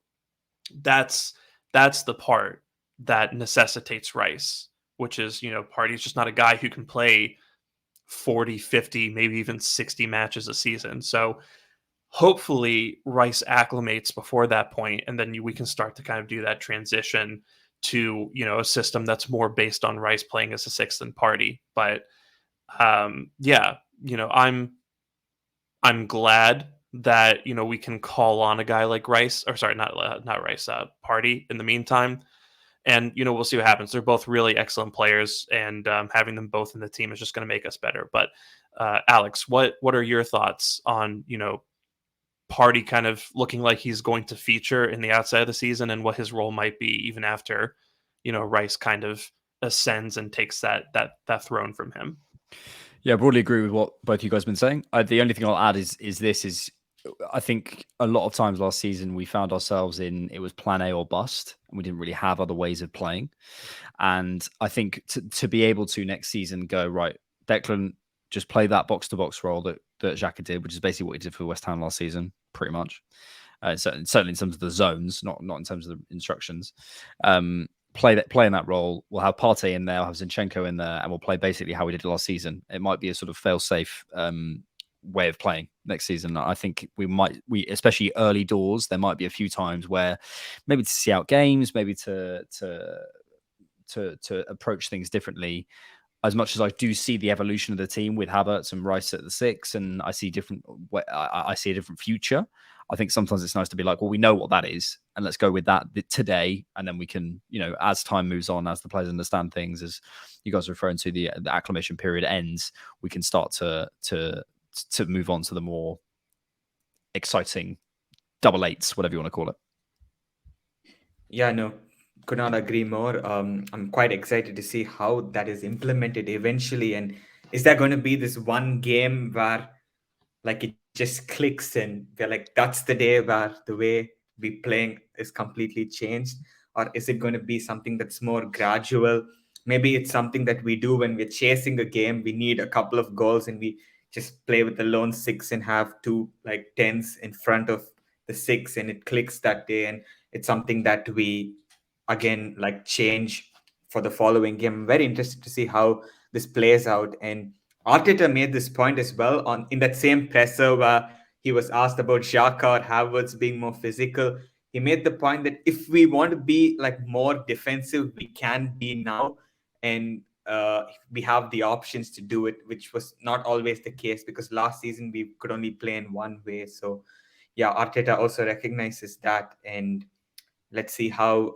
A: that's the part that necessitates Rice, which is, Partey's just not a guy who can play 40, 50, maybe even 60 matches a season. So hopefully Rice acclimates before that point, and then we can start to kind of do that transition to, a system that's more based on Rice playing as a 6th than Partey. But yeah, I'm glad that we can call on a guy like Rice, or sorry, not Rice, Partey in the meantime, and we'll see what happens. They're both really excellent players, and having them both in the team is just going to make us better. But Alex, what are your thoughts on Partey kind of looking like he's going to feature in the outside of the season, and what his role might be even after Rice kind of ascends and takes that throne from him.
C: Yeah, I broadly agree with what both you guys have been saying. The only thing I'll add is I think a lot of times last season we found ourselves in it was plan A or bust, and we didn't really have other ways of playing. And I think to be able to next season go right, Declan just play that box to box role that Xhaka did, which is basically what he did for West Ham last season, pretty much. Certainly in terms of the zones, not in terms of the instructions. Play in that role. We'll have Partey in there, we'll have Zinchenko in there, and we'll play basically how we did last season. It might be a sort of fail-safe way of playing next season. I think we especially early doors, there might be a few times where maybe to see out games, maybe to approach things differently. As much as I do see the evolution of the team with Havertz and Rice at the 6, and I see I see a different future. I think sometimes it's nice to be like, well, we know what that is, and let's go with that today, and then we can, as time moves on, as the players understand things, as you guys are referring to, the acclimation period ends, we can start to move on to the more exciting double eights, whatever you want to call it.
B: Yeah, no, could not agree more. I'm quite excited to see how that is implemented eventually. And is there going to be this one game where like it just clicks and we're like, that's the day where the way we playing is completely changed? Or is it going to be something that's more gradual? Maybe it's something that we do when we're chasing a game. We need a couple of goals and we just play with the lone 6 and have two like tens in front of the 6 and it clicks that day. And it's something that we again like change for the following game. I'm very interested to see how this plays out. And Arteta made this point as well on in that same presser where he was asked about Xhaka or Havertz being more physical. He made the point that if we want to be like more defensive, we can be now, and we have the options to do it, which was not always the case because last season we could only play in one way. So yeah, Arteta also recognizes that, and let's see how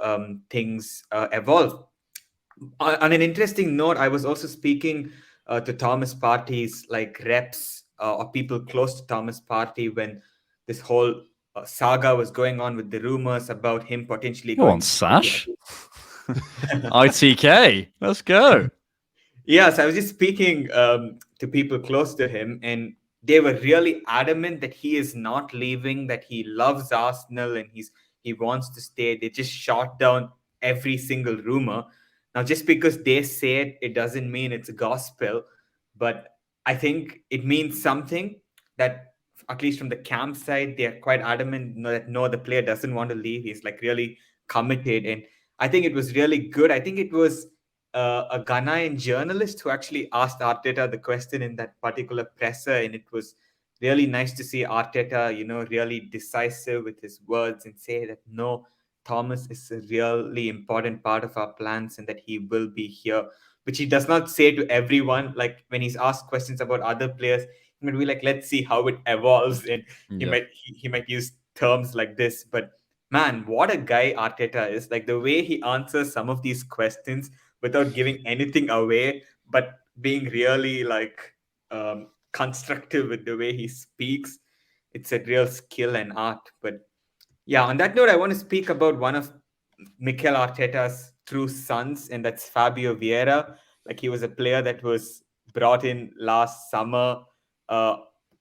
B: things evolve. On an interesting note, I was also speaking to Thomas Partey's like reps or people close to Thomas Partey when this whole saga was going on with the rumors about him potentially
C: Go
B: going
C: on,
B: to Saudi.
C: Sash. ITK, let's go.
B: Yeah, so I was just speaking to people close to him, and they were really adamant that he is not leaving, that he loves Arsenal and he wants to stay. They just shot down every single rumor. Now, just because they say it, it doesn't mean it's gospel, but I think it means something that, at least from the camp side, they are quite adamant that no, the player doesn't want to leave. He's like really committed, and I think it was really good. I think it was a Ghanaian journalist who actually asked Arteta the question in that particular presser, and it was really nice to see Arteta, really decisive with his words and say that no, Thomas is a really important part of our plans and that he will be here, which he does not say to everyone. Like when he's asked questions about other players, he might be like, let's see how it evolves, and he might use terms like this, but man, what a guy Arteta is. Like the way he answers some of these questions without giving anything away, but being really like constructive with the way he speaks. It's a real skill and art. But yeah, on that note, I want to speak about one of Mikel Arteta's true sons, and that's Fabio Vieira. Like he was a player that was brought in last summer, uh,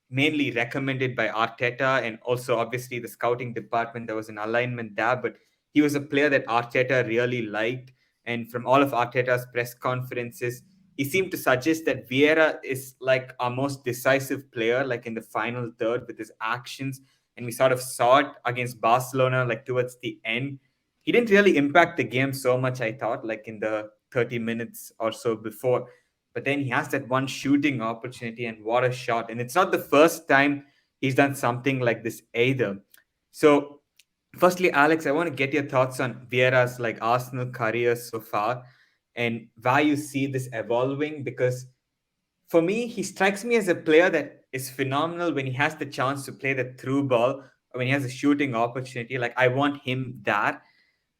B: mainly recommended by Arteta, and also obviously the scouting department. There was an alignment there, but he was a player that Arteta really liked. And from all of Arteta's press conferences, he seemed to suggest that Vieira is like our most decisive player, like in the final third with his actions. And we sort of saw it against Barcelona, like towards the end. He didn't really impact the game so much, I thought, like in the 30 minutes or so before. But then he has that one shooting opportunity, and what a shot. And it's not the first time he's done something like this either. So, firstly, Alex, I want to get your thoughts on Vieira's like Arsenal career so far and why you see this evolving, because for me, he strikes me as a player that is phenomenal when he has the chance to play the through ball, or when he has a shooting opportunity. Like, I want him there.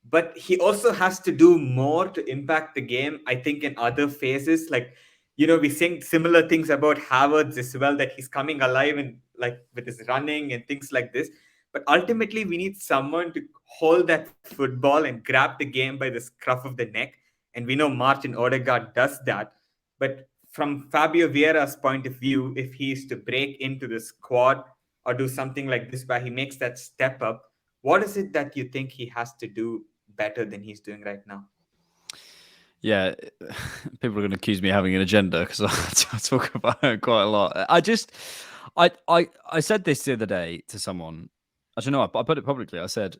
B: But he also has to do more to impact the game, I think, in other phases. Like, we think similar things about Havertz as well, that he's coming alive and like with his running and things like this. But ultimately, we need someone to hold that football and grab the game by the scruff of the neck And we know Martin Odegaard does that. But from Fabio Vieira's point of view, if he is to break into the squad or do something like this where he makes that step up, what is it that you think he has to do better than he's doing right now?
C: Yeah, people are going to accuse me of having an agenda because I talk about it quite a lot. I said this the other day to someone. Actually, no, I put it publicly. I said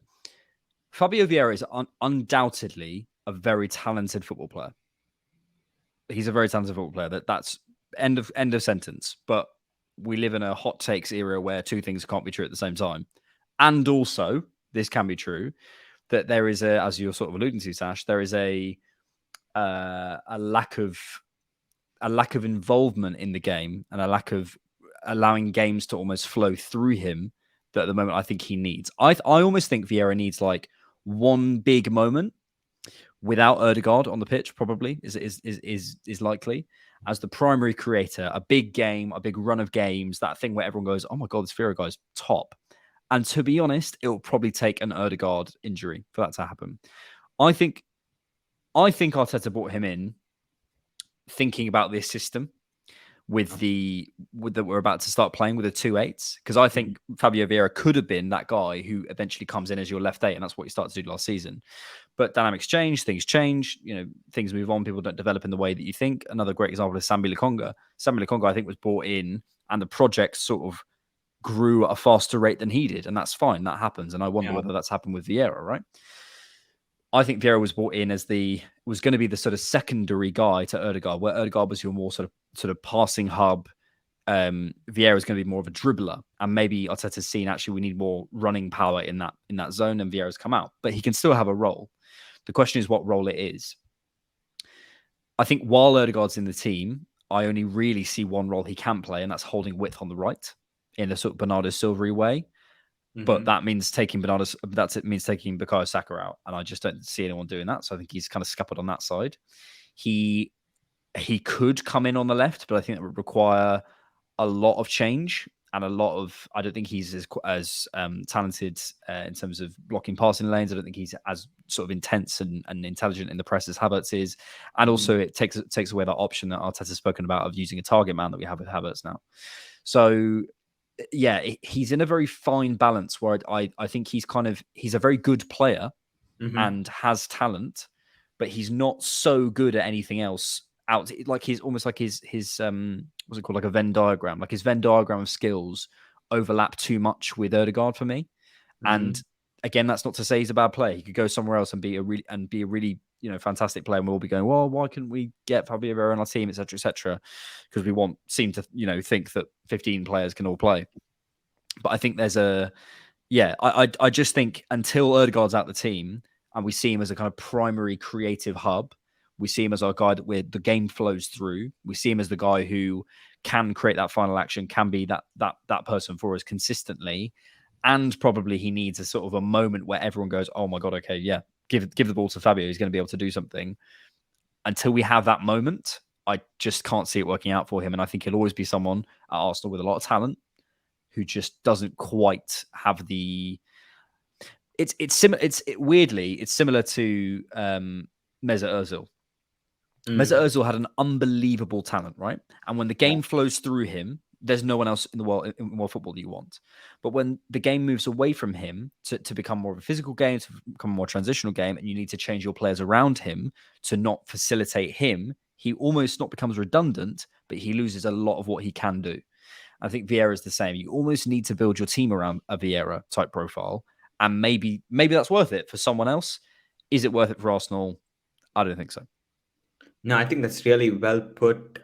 C: Fabio Vieira is undoubtedly a very talented football player. He's a very talented football player. That's end of sentence. But we live in a hot takes era where two things can't be true at the same time, and also this can be true that there is a, as you're sort of alluding to, Sash, there is a lack of involvement in the game and a lack of allowing games to almost flow through him that at the moment I think he needs. I almost think Vieira needs like one big moment without Odegaard on the pitch, probably is likely as the primary creator, a big game, a big run of games, that thing where everyone goes, oh my God, this Vieira guy's top. And to be honest, it will probably take an Odegaard injury for that to happen. I think Arteta brought him in thinking about this system with that we're about to start playing with the 2-8s, because I think Fabio Vieira could have been that guy who eventually comes in as your left 8, and that's what he started to do last season. But dynamics change, things change, things move on, people don't develop in the way that you think. Another great example is Sambi Lokonga. Sambi Lokonga, I think, was brought in and the project sort of grew at a faster rate than he did, and that's fine, that happens. And I wonder whether that's happened with Vieira, right? I think Vieira was brought in as was going to be the sort of secondary guy to Odegaard, where Odegaard was your more sort of passing hub. Vieira is going to be more of a dribbler, and maybe Arteta's seen actually we need more running power in that zone, and Vieira's come out, but he can still have a role. The question is what role it is. I think while Odegaard's in the team, I only really see one role he can play, and that's holding width on the right in a sort of Bernardo Silva way. But that means taking taking Bukayo Saka out, and I just don't see anyone doing that. So I think he's kind of scuppered on that side. He could come in on the left, but I think that would require a lot of change and a lot of. I don't think he's as talented in terms of blocking passing lanes. I don't think he's as sort of intense and intelligent in the press as Havertz is, and also it takes away that option that Arteta's spoken about of using a target man that we have with Havertz now. So. Yeah, he's in a very fine balance where I think he's a very good player and has talent, but he's not so good at anything else out. Like he's almost like his what's it called, like a Venn diagram. Like his Venn diagram of skills overlap too much with Odegaard for me. And again, that's not to say he's a bad player. He could go somewhere else and be a really fantastic player, and we'll be going, well, why couldn't we get Fabio Vieira on our team, etc., etc.? Because we seem to think that 15 players can all play. But I think there's I just think until Odegaard's out the team and we see him as a kind of primary creative hub, we see him as our guy where the game flows through. We see him as the guy who can create that final action, can be that person for us consistently. And probably he needs a sort of a moment where everyone goes, oh my God, okay, yeah, give the ball to Fabio. He's going to be able to do something. Until we have that moment, I just can't see it working out for him. And I think he'll always be someone at Arsenal with a lot of talent who just doesn't quite have the. Weirdly, it's similar to Mesut Ozil. Mesut Ozil had an unbelievable talent, right? And when the game flows through him, there's no one else in the world in world football that you want. But when the game moves away from him to become more of a physical game, to become a more transitional game, and you need to change your players around him to not facilitate him, he almost not becomes redundant, but he loses a lot of what he can do. I think Vieira is the same. You almost need to build your team around a Vieira type profile, and maybe that's worth it for someone else. Is it worth it for Arsenal? I don't think so.
B: No, I think that's really well put.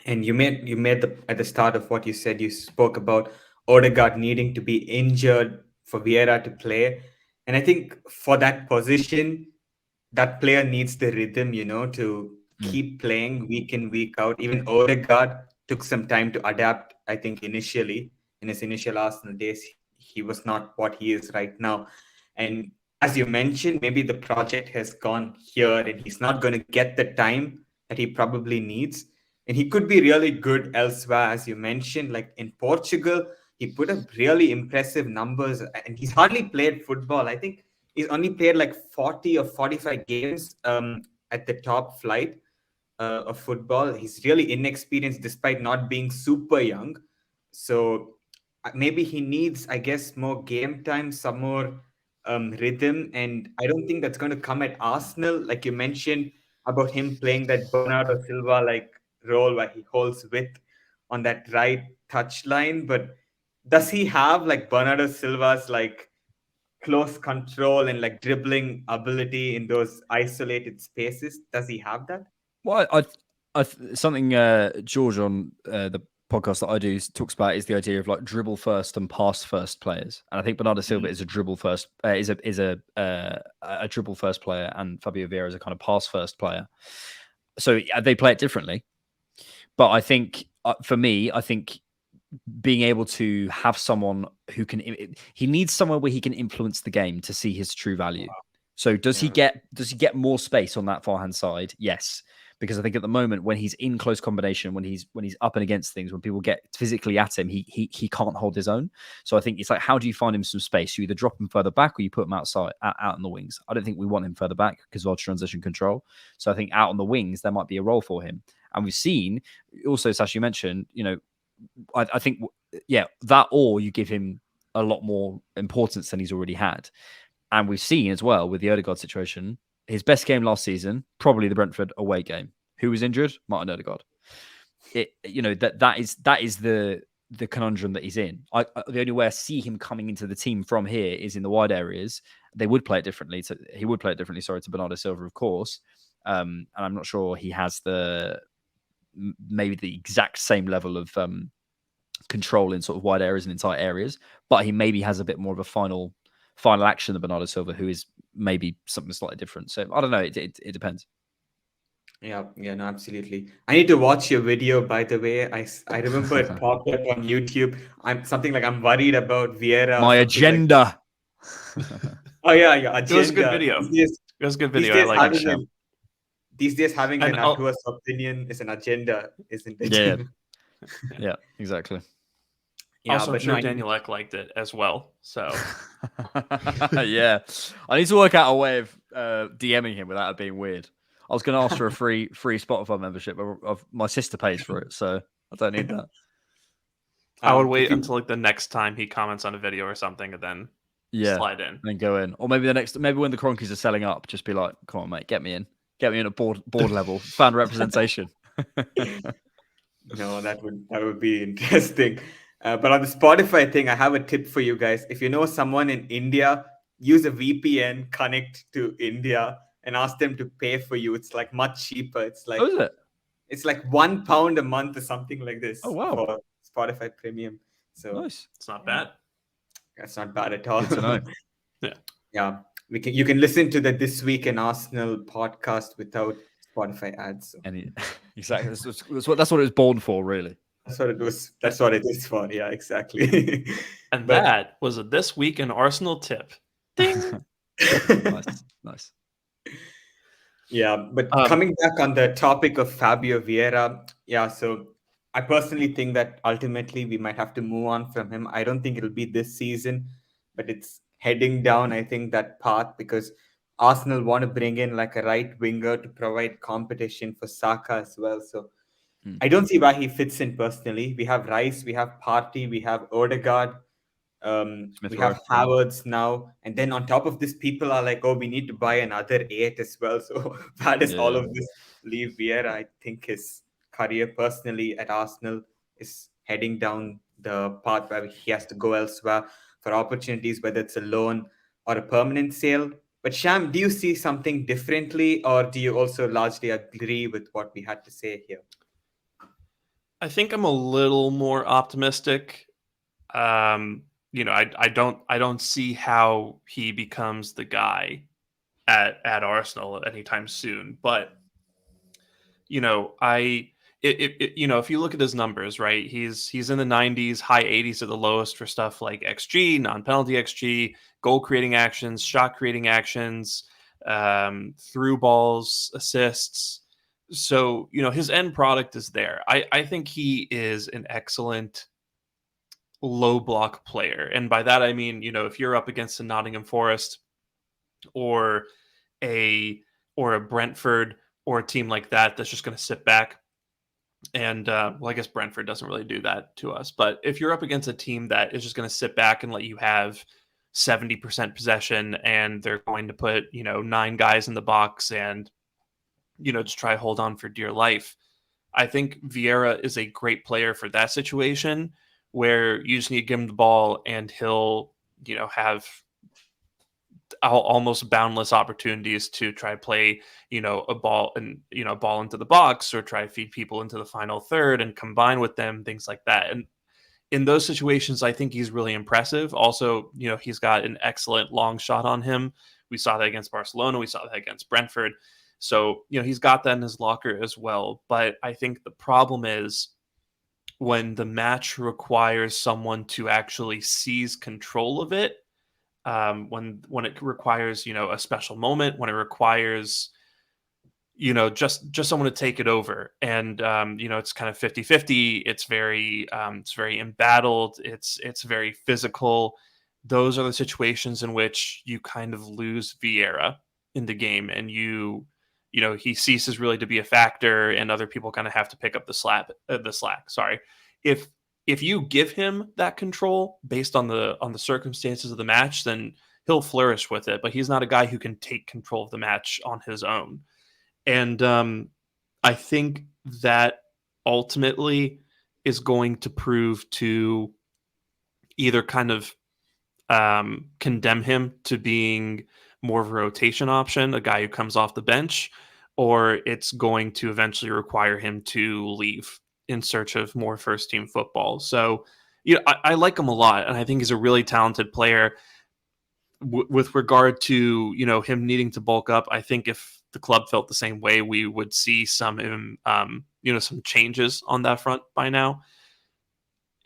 B: And you made at the start of what you said, you spoke about Odegaard needing to be injured for Vieira to play. And I think for that position, that player needs the rhythm, to keep playing week in, week out. Even Odegaard took some time to adapt, I think, initially. In his initial Arsenal days, he was not what he is right now. And as you mentioned, maybe the project has gone here and he's not going to get the time that he probably needs. And he could be really good elsewhere, as you mentioned, like in Portugal. He put up really impressive numbers, and he's hardly played football. I think he's only played like 40 or 45 games at the top flight of football. He's really inexperienced despite not being super young. So maybe he needs, I guess, more game time, some more rhythm. And I don't think that's going to come at Arsenal. Like you mentioned about him playing that Bernardo Silva like role where he holds width on that right touch line. But does he have like Bernardo Silva's like close control and like dribbling ability in those isolated spaces? Does he have that?
C: Well, something George on the podcast that I do talks about is the idea of like dribble first and pass first players, and I think Bernardo Silva is a dribble first a dribble first player, and Fabio Vieira is a kind of pass first player. So they play it differently, but I think for me, I think being able to have someone who can, he needs somewhere where he can influence the game to see his true value. So does he get more space on that forehand side? Yes, because I think at the moment when he's in close combination, when he's up and against things, when people get physically at him, he can't hold his own. So I think it's like, how do you find him some space? You either drop him further back or you put him outside out on the wings. I don't think we want him further back because of our transition control. So I think out on the wings there might be a role for him. And we've seen also, Sash, you mentioned, I think, yeah, that, or you give him a lot more importance than he's already had. And we've seen as well with the Odegaard situation, his best game last season, probably the Brentford away game. Who was injured? Martin Odegaard. That is the conundrum that he's in. The only way I see him coming into the team from here is in the wide areas. They would play it differently. He would play it differently. Sorry, to Bernardo Silva, of course. And I'm not sure he has maybe the exact same level of control in sort of wide areas and in tight areas, but he maybe has a bit more of a final action than Bernardo Silva, who is maybe something slightly different. So I don't know. It depends.
B: Yeah, no, absolutely. I need to watch your video, by the way. I remember it popped up on YouTube. I'm worried about Vieira.
C: My agenda.
B: Oh yeah,
A: agenda. It was a good video. It was a good video. I like it.
B: These days, having an adverse opinion is an agenda, isn't it?
C: Yeah, exactly.
A: Yeah, also, I'm sure Daniel Ek liked it as well. So,
C: yeah, I need to work out a way of DMing him without it being weird. I was going to ask for a free Spotify membership, but my sister pays for it, so I don't need that.
A: I would wait until like the next time he comments on a video or something, and then slide in,
C: and then go in, or maybe when the Cronkies are selling up, just be like, "Come on, mate, get me in at board level, fan representation."
B: No, that would be interesting. But on the Spotify thing, I have a tip for you guys. If you know someone in India, use a VPN, connect to India, and ask them to pay for you. It's like much cheaper. It's like,
C: is it?
B: It's like £1 a month or something like this.
C: Oh wow!
B: For Spotify Premium. So
C: nice.
A: It's not bad.
B: That's not bad at all.
C: Good to know.
B: Yeah. You can listen to the This Week in Arsenal podcast without Spotify ads. So.
C: Exactly. That's what it was born for, really.
B: That's what it was. That's what it is for. Yeah, exactly.
A: And that was a This Week in Arsenal tip. Ding.
C: Nice.
B: Yeah, but coming back on the topic of Fabio Vieira, so I personally think that ultimately we might have to move on from him. I don't think it'll be this season, but it's heading down, I think, that path, because Arsenal want to bring in like a right winger to provide competition for Saka as well. So I don't see why he fits in personally. We have Rice, we have Partey, we have Odegaard. We have Havertz now, and then on top of this, people are like, "Oh, we need to buy another 8 as well." So where does all of this leave Vieira? I think his career personally at Arsenal is heading down the path where he has to go elsewhere for opportunities, whether it's a loan or a permanent sale. But Sham, do you see something differently, or do you also largely agree with what we had to say here?
A: I think I'm a little more optimistic. I don't see how he becomes the guy at Arsenal anytime soon. But if you look at his numbers, right, he's in the 90s, high 80s at the lowest for stuff like XG, non-penalty XG, goal creating actions, shot creating actions, through balls, assists. So his end product is there. I think he is an excellent low block player, and by that I mean if you're up against a Nottingham Forest or a Brentford or a team like that that's just going to sit back. And well, I guess Brentford doesn't really do that to us. But if you're up against a team that is just going to sit back and let you have 70% possession, and they're going to put 9 guys in the box and just try to hold on for dear life, I think Vieira is a great player for that situation where you just need to give him the ball and he'll have almost boundless opportunities to try to play, a ball and ball into the box, or try to feed people into the final third and combine with them, things like that. And in those situations, I think he's really impressive. Also, he's got an excellent long shot on him. We saw that against Barcelona. We saw that against Brentford. So, he's got that in his locker as well. But I think the problem is when the match requires someone to actually seize control of it, when it requires a special moment, when it requires just someone to take it over, and it's kind of 50-50. It's very embattled, it's very physical. Those are the situations in which you kind of lose Vieira in the game, and he ceases really to be a factor, and other people kind of have to pick up the slack. Sorry. If you give him that control based on the circumstances of the match, then he'll flourish with it. But he's not a guy who can take control of the match on his own. And I think that ultimately is going to prove to either kind of condemn him to being more of a rotation option, a guy who comes off the bench, or it's going to eventually require him to leave in search of more first team football. So, I like him a lot, and I think he's a really talented player. With regard to him needing to bulk up, I think if the club felt the same way, we would see some some changes on that front by now.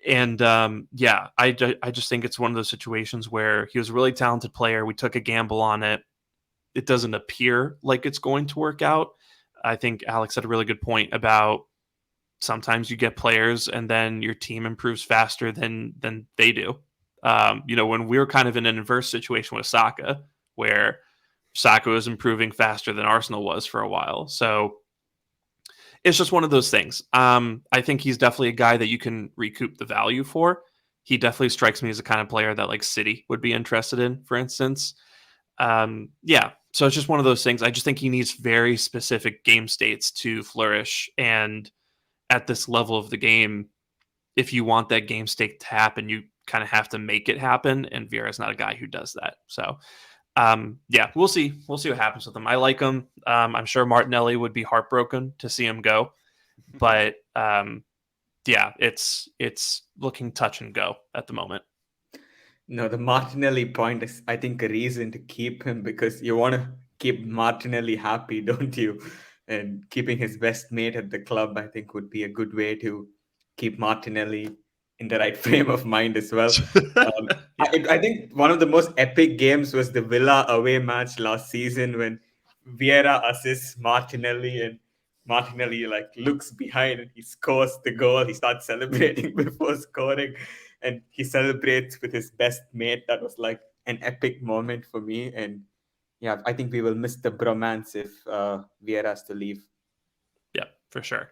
A: And I just think it's one of those situations where he was a really talented player. We took a gamble on it. It doesn't appear like it's going to work out. I think Alex had a really good point about sometimes you get players and then your team improves faster than they do. When we were kind of in an inverse situation with Saka, where Saka was improving faster than Arsenal was for a while. So it's just one of those things. I think he's definitely a guy that you can recoup the value for. He definitely strikes me as the kind of player that like City would be interested in, for instance. So it's just one of those things. I just think he needs very specific game states to flourish. And at this level of the game, if you want that game state to happen, you kind of have to make it happen. And Vieira's not a guy who does that. So we'll see. We'll see what happens with him. I like him. I'm sure Martinelli would be heartbroken to see him go, but it's looking touch and go at the moment.
B: No, the Martinelli point is, I think, a reason to keep him, because you want to keep Martinelli happy, don't you? And keeping his best mate at the club, I think, would be a good way to keep Martinelli in the right frame of mind as well. I think one of the most epic games was the Villa away match last season when Vieira assists Martinelli, and Martinelli looks behind and he scores the goal. He starts celebrating before scoring, and he celebrates with his best mate. That was like an epic moment for me. And yeah, I think we will miss the bromance if Vieira has to leave.
A: Yeah, for sure.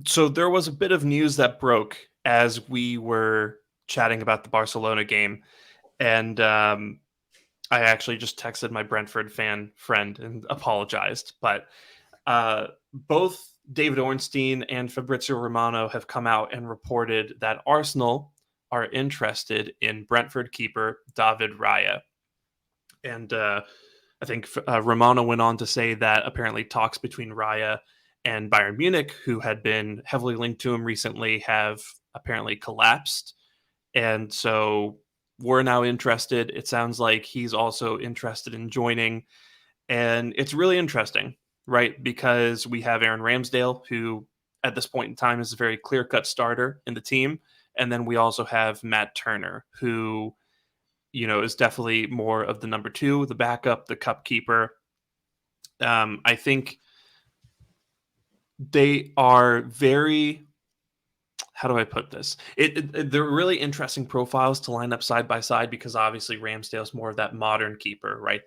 A: So there was a bit of news that broke as we were chatting about the Barcelona game, and I actually just texted my Brentford fan friend and apologized. But both David Ornstein and Fabrizio Romano have come out and reported that Arsenal are interested in Brentford keeper David Raya. And I think Romano went on to say that apparently talks between Raya and Bayern Munich, who had been heavily linked to him recently, have apparently collapsed. And so we're now interested. It sounds like he's also interested in joining. And it's really interesting, right? Because we have Aaron Ramsdale, who at this point in time is a very clear-cut starter in the team. And then we also have Matt Turner, who, is definitely more of the number 2, the backup, the cup keeper. I think they are very, how do I put this? They're really interesting profiles to line up side by side, because obviously Ramsdale's more of that modern keeper, right?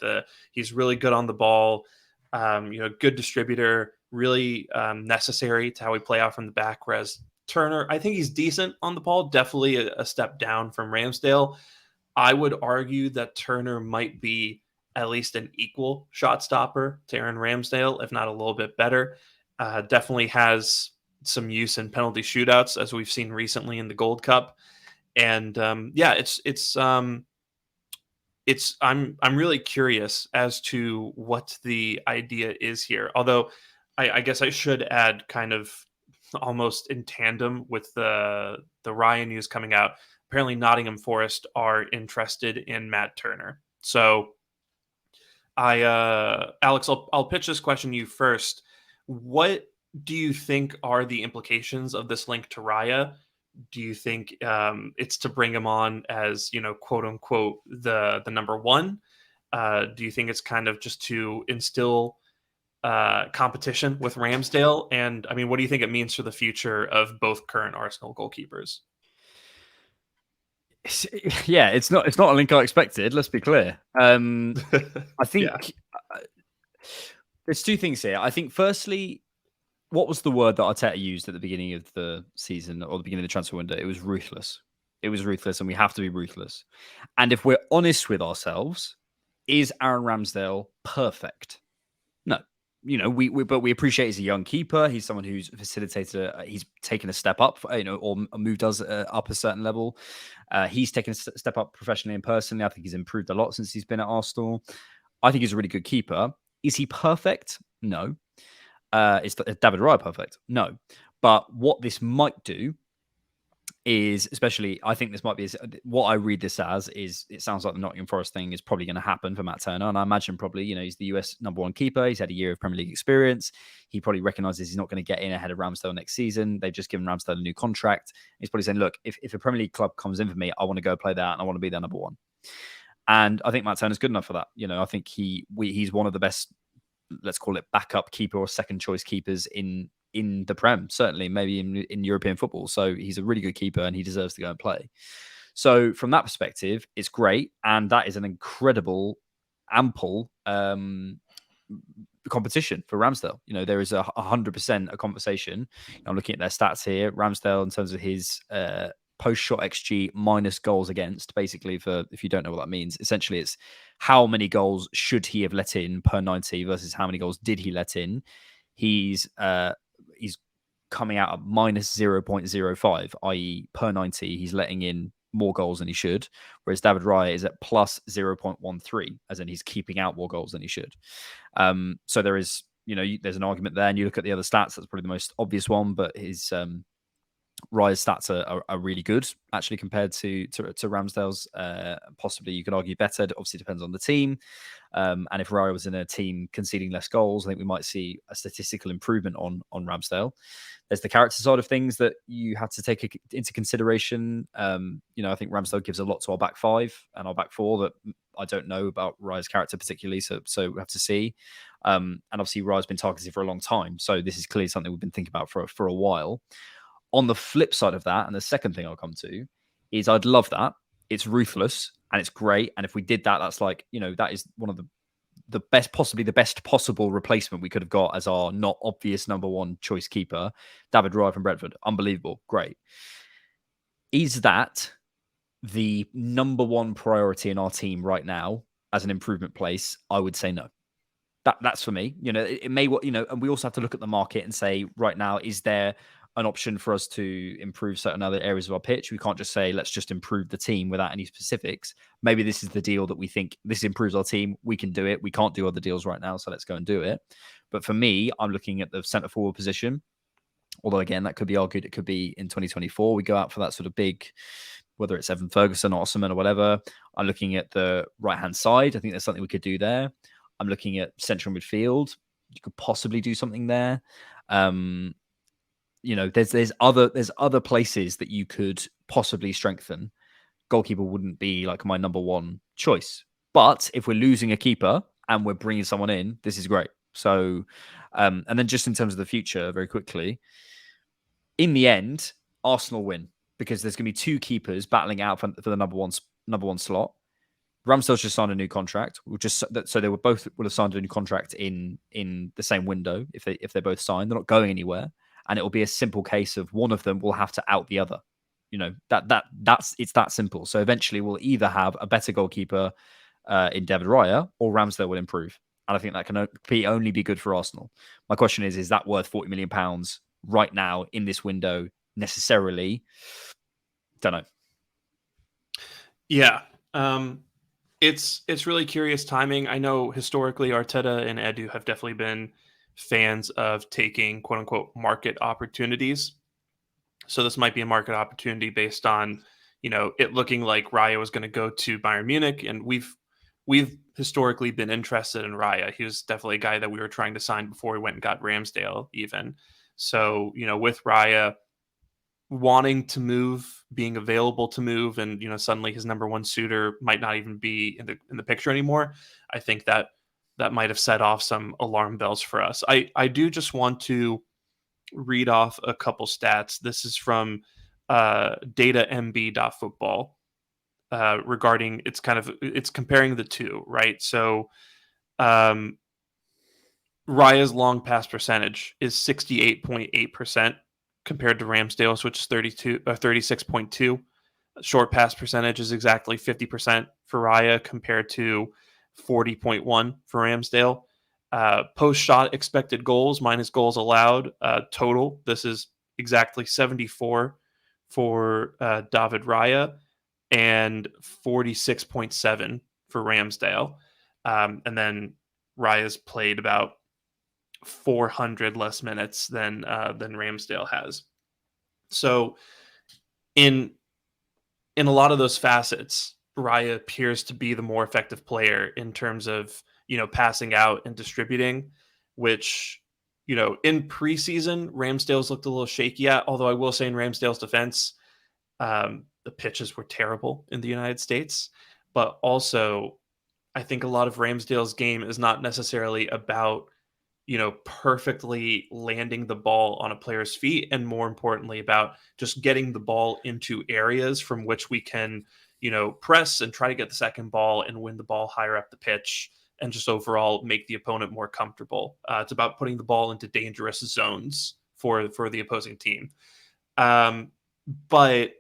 A: He's really good on the ball. Good distributor, really necessary to how we play out from the back. Whereas Turner, I think he's decent on the ball, definitely a step down from Ramsdale. I would argue that Turner might be at least an equal shot stopper to Aaron Ramsdale, if not a little bit better. Definitely has some use in penalty shootouts, as we've seen recently in the Gold Cup. And I'm really curious as to what the idea is here. Although I guess I should add, kind of almost in tandem with the Raya news coming out, apparently Nottingham Forest are interested in Matt Turner. So Alex, I'll pitch this question to you first. What do you think are the implications of this link to Raya? Do you think it's to bring him on as, quote unquote, the number one? Do you think it's kind of just to instill competition with Ramsdale? And I mean, what do you think it means for the future of both current Arsenal goalkeepers?
C: Yeah, it's not a link I expected. Let's be clear. I think there's two things here. I think, firstly, what was the word that Arteta used at the beginning of the season or the beginning of the transfer window? It was ruthless. It was ruthless, and we have to be ruthless. And if we're honest with ourselves, is Aaron Ramsdale perfect? No. But we appreciate he's a young keeper. He's someone who's facilitated. He's taken a step up, or moved us up a certain level. He's taken a step up professionally and personally. I think he's improved a lot since he's been at Arsenal. I think he's a really good keeper. Is he perfect? No. Is David Raya perfect? No. But what this might do is, especially, I think this might be, what I read this as is, it sounds like the Nottingham Forest thing is probably going to happen for Matt Turner. And I imagine probably, he's the US number one keeper. He's had a year of Premier League experience. He probably recognizes he's not going to get in ahead of Ramsdale next season. They've just given Ramsdale a new contract. He's probably saying, look, if a Premier League club comes in for me, I want to go play that and I want to be their number one. And I think Matt Turner's good enough for that. I think he's one of the best, let's call it, backup keeper or second choice keepers in the Prem, certainly, maybe in European football. So he's a really good keeper and he deserves to go and play. So from that perspective, it's great. And that is an incredible, ample competition for Ramsdale. There is 100% a conversation. I'm looking at their stats here. Ramsdale, in terms of his post-shot XG minus goals against, basically, for, if you don't know what that means, essentially it's how many goals should he have let in per 90 versus how many goals did he let in. He's coming out at minus 0.05, i.e. per 90, he's letting in more goals than he should, whereas David Raya is at plus 0.13, as in he's keeping out more goals than he should. So there is, there's an argument there, and you look at the other stats, that's probably the most obvious one, but his Raya's stats are really good, actually, compared to Ramsdale's. Possibly you could argue better. It obviously depends on the team. And if Raya was in a team conceding less goals, I think we might see a statistical improvement on Ramsdale. There's the character side of things that you have to take into consideration. I think Ramsdale gives a lot to our back five and our back four that I don't know about Raya's character particularly, so we have to see. And obviously Raya's been targeted for a long time, so this is clearly something we've been thinking about for a while. On the flip side of that, and the second thing I'll come to, is I'd love that. It's ruthless and it's great. And if we did that, that's like, that is one of the best, possibly the best possible replacement we could have got as our not obvious number one choice keeper, David Raya from Brentford. Unbelievable. Great. Is that the number one priority in our team right now as an improvement place? I would say no. That's for me. It may, and we also have to look at the market and say, right now, is there an option for us to improve certain other areas of our pitch? We can't just say, let's just improve the team without any specifics. Maybe this is the deal that we think this improves our team. We can do it. We can't do other deals right now, so let's go and do it. But for me, I'm looking at the centre forward position. Although, again, that could be argued. It could be in 2024. We go out for that sort of big, whether it's Evan Ferguson or Osimhen or whatever. I'm looking at the right-hand side. I think there's something we could do there. I'm looking at central midfield. You could possibly do something there. There's other places that you could possibly strengthen. Goalkeeper wouldn't be like my number one choice, but if we're losing a keeper and we're bringing someone in, this is great. So, and then just in terms of the future, very quickly, in the end, Arsenal win because there's going to be two keepers battling out for the number one slot. Ramsdale's just signed a new contract. So they would have signed a new contract in the same window if they both signed. They're not going anywhere, and it will be a simple case of one of them will have to out the other. That's it's that simple. So eventually, we'll either have a better goalkeeper in David Raya, or Ramsdale will improve, and I think that can only be good for Arsenal. My question is that worth £40 million right now in this window necessarily? Don't know.
A: Yeah. It's really curious timing. I know historically Arteta and Edu have definitely been fans of taking quote unquote market opportunities. So this might be a market opportunity based on, it looking like Raya was going to go to Bayern Munich, and we've historically been interested in Raya. He was definitely a guy that we were trying to sign before we went and got Ramsdale even. So, with Raya wanting to move, being available to move, and suddenly his number one suitor might not even be in the picture anymore. I think that might have set off some alarm bells for us. I do just want to read off a couple stats. This is from datamb.football regarding it's comparing the two, right? So um, Raya's long pass percentage is 68.8% compared to Ramsdale's, which is 36.2. Short pass percentage is exactly 50% for Raya compared to 40.1 for Ramsdale. Post shot expected goals minus goals allowed total. This is exactly 74 for David Raya and 46.7 for Ramsdale. And then Raya's played about 400 less minutes than Ramsdale has. So in a lot of those facets, Raya appears to be the more effective player in terms of, passing out and distributing, which, in preseason, Ramsdale's looked a little shaky at, although I will say in Ramsdale's defense, the pitches were terrible in the United States. But also, I think a lot of Ramsdale's game is not necessarily about, perfectly landing the ball on a player's feet, and more importantly, about just getting the ball into areas from which we can, press and try to get the second ball and win the ball higher up the pitch and just overall make the opponent more comfortable. It's about putting the ball into dangerous zones for the opposing team. But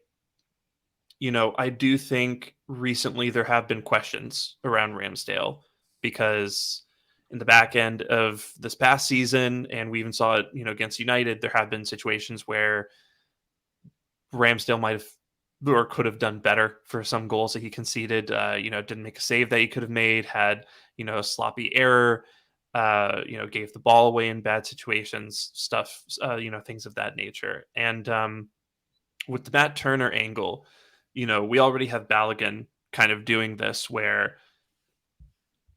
A: I do think recently there have been questions around Ramsdale because in the back end of this past season, and we even saw it, against United, there have been situations where Ramsdale might have or could have done better for some goals that he conceded. Didn't make a save that he could have made, had, a sloppy error, gave the ball away in bad situations, stuff, things of that nature. And with the Matt Turner angle, we already have Balogun kind of doing this where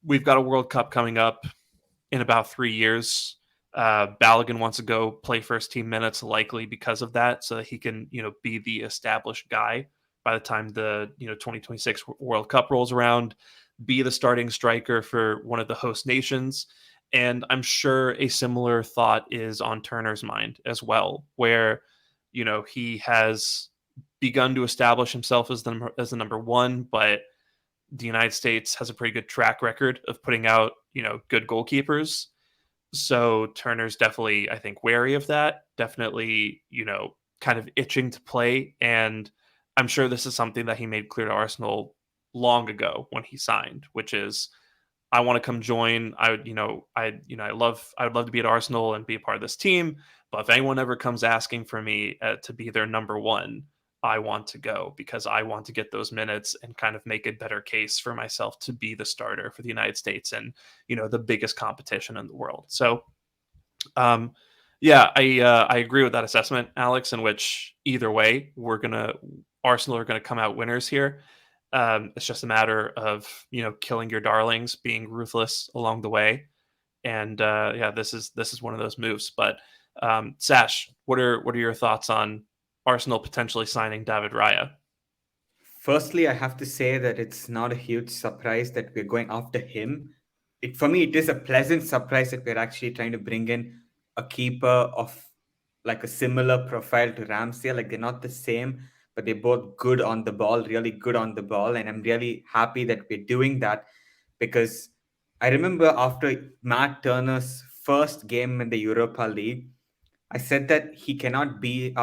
A: we've got a World Cup coming up in about 3 years. Balogun wants to go play first team minutes, likely because of that, so that he can, be the established guy by the time the 2026 World Cup rolls around, be the starting striker for one of the host nations. And I'm sure a similar thought is on Turner's mind as well, where he has begun to establish himself as the number one, but the United States has a pretty good track record of putting out, good goalkeepers. So Turner's definitely, I think, wary of that. Definitely, kind of itching to play. And I'm sure this is something that he made clear to Arsenal long ago when he signed, which is, I want to come join. I would, I would love to be at Arsenal and be a part of this team. But if anyone ever comes asking for me to be their number one, I want to go because I want to get those minutes and kind of make a better case for myself to be the starter for the United States and, the biggest competition in the world. So, yeah, I agree with that assessment, Alex, in which either way, Arsenal are going to come out winners here. It's just a matter of, killing your darlings, being ruthless along the way. And yeah, this is one of those moves. But Sash, what are your thoughts on Arsenal potentially signing David Raya?
B: Firstly, I have to say that it's not a huge surprise that we're going after him. For me, it is a pleasant surprise that we're actually trying to bring in a keeper of like a similar profile to Ramsey. Like they're not the same, but they're both good on the ball, really good on the ball. And I'm really happy that we're doing that because I remember after Matt Turner's first game in the Europa League, I said that he cannot be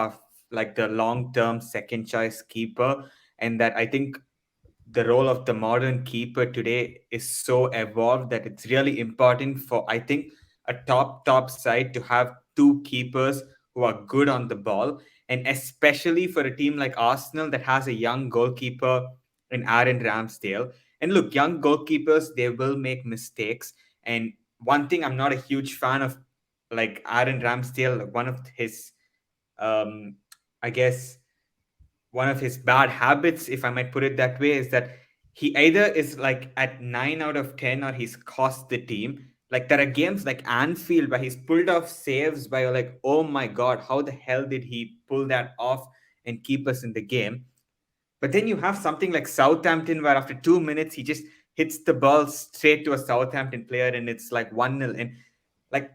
B: like the long-term second choice keeper, and that I think the role of the modern keeper today is so evolved that it's really important for, I think, a top side to have two keepers who are good on the ball, and especially for a team like Arsenal that has a young goalkeeper in Aaron Ramsdale. And look, young goalkeepers, they will make mistakes. And one thing I'm not a huge fan of, like Aaron Ramsdale, like one of his um I guess one of his bad habits, if I might put it that way, is that he either is like at 9 out of 10 or he's cost the team. Like there are games like Anfield where he's pulled off saves by like, oh my God, how the hell did he pull that off and keep us in the game? But then you have something like Southampton where after 2 minutes he just hits the ball straight to a Southampton player and it's like 1-0. And like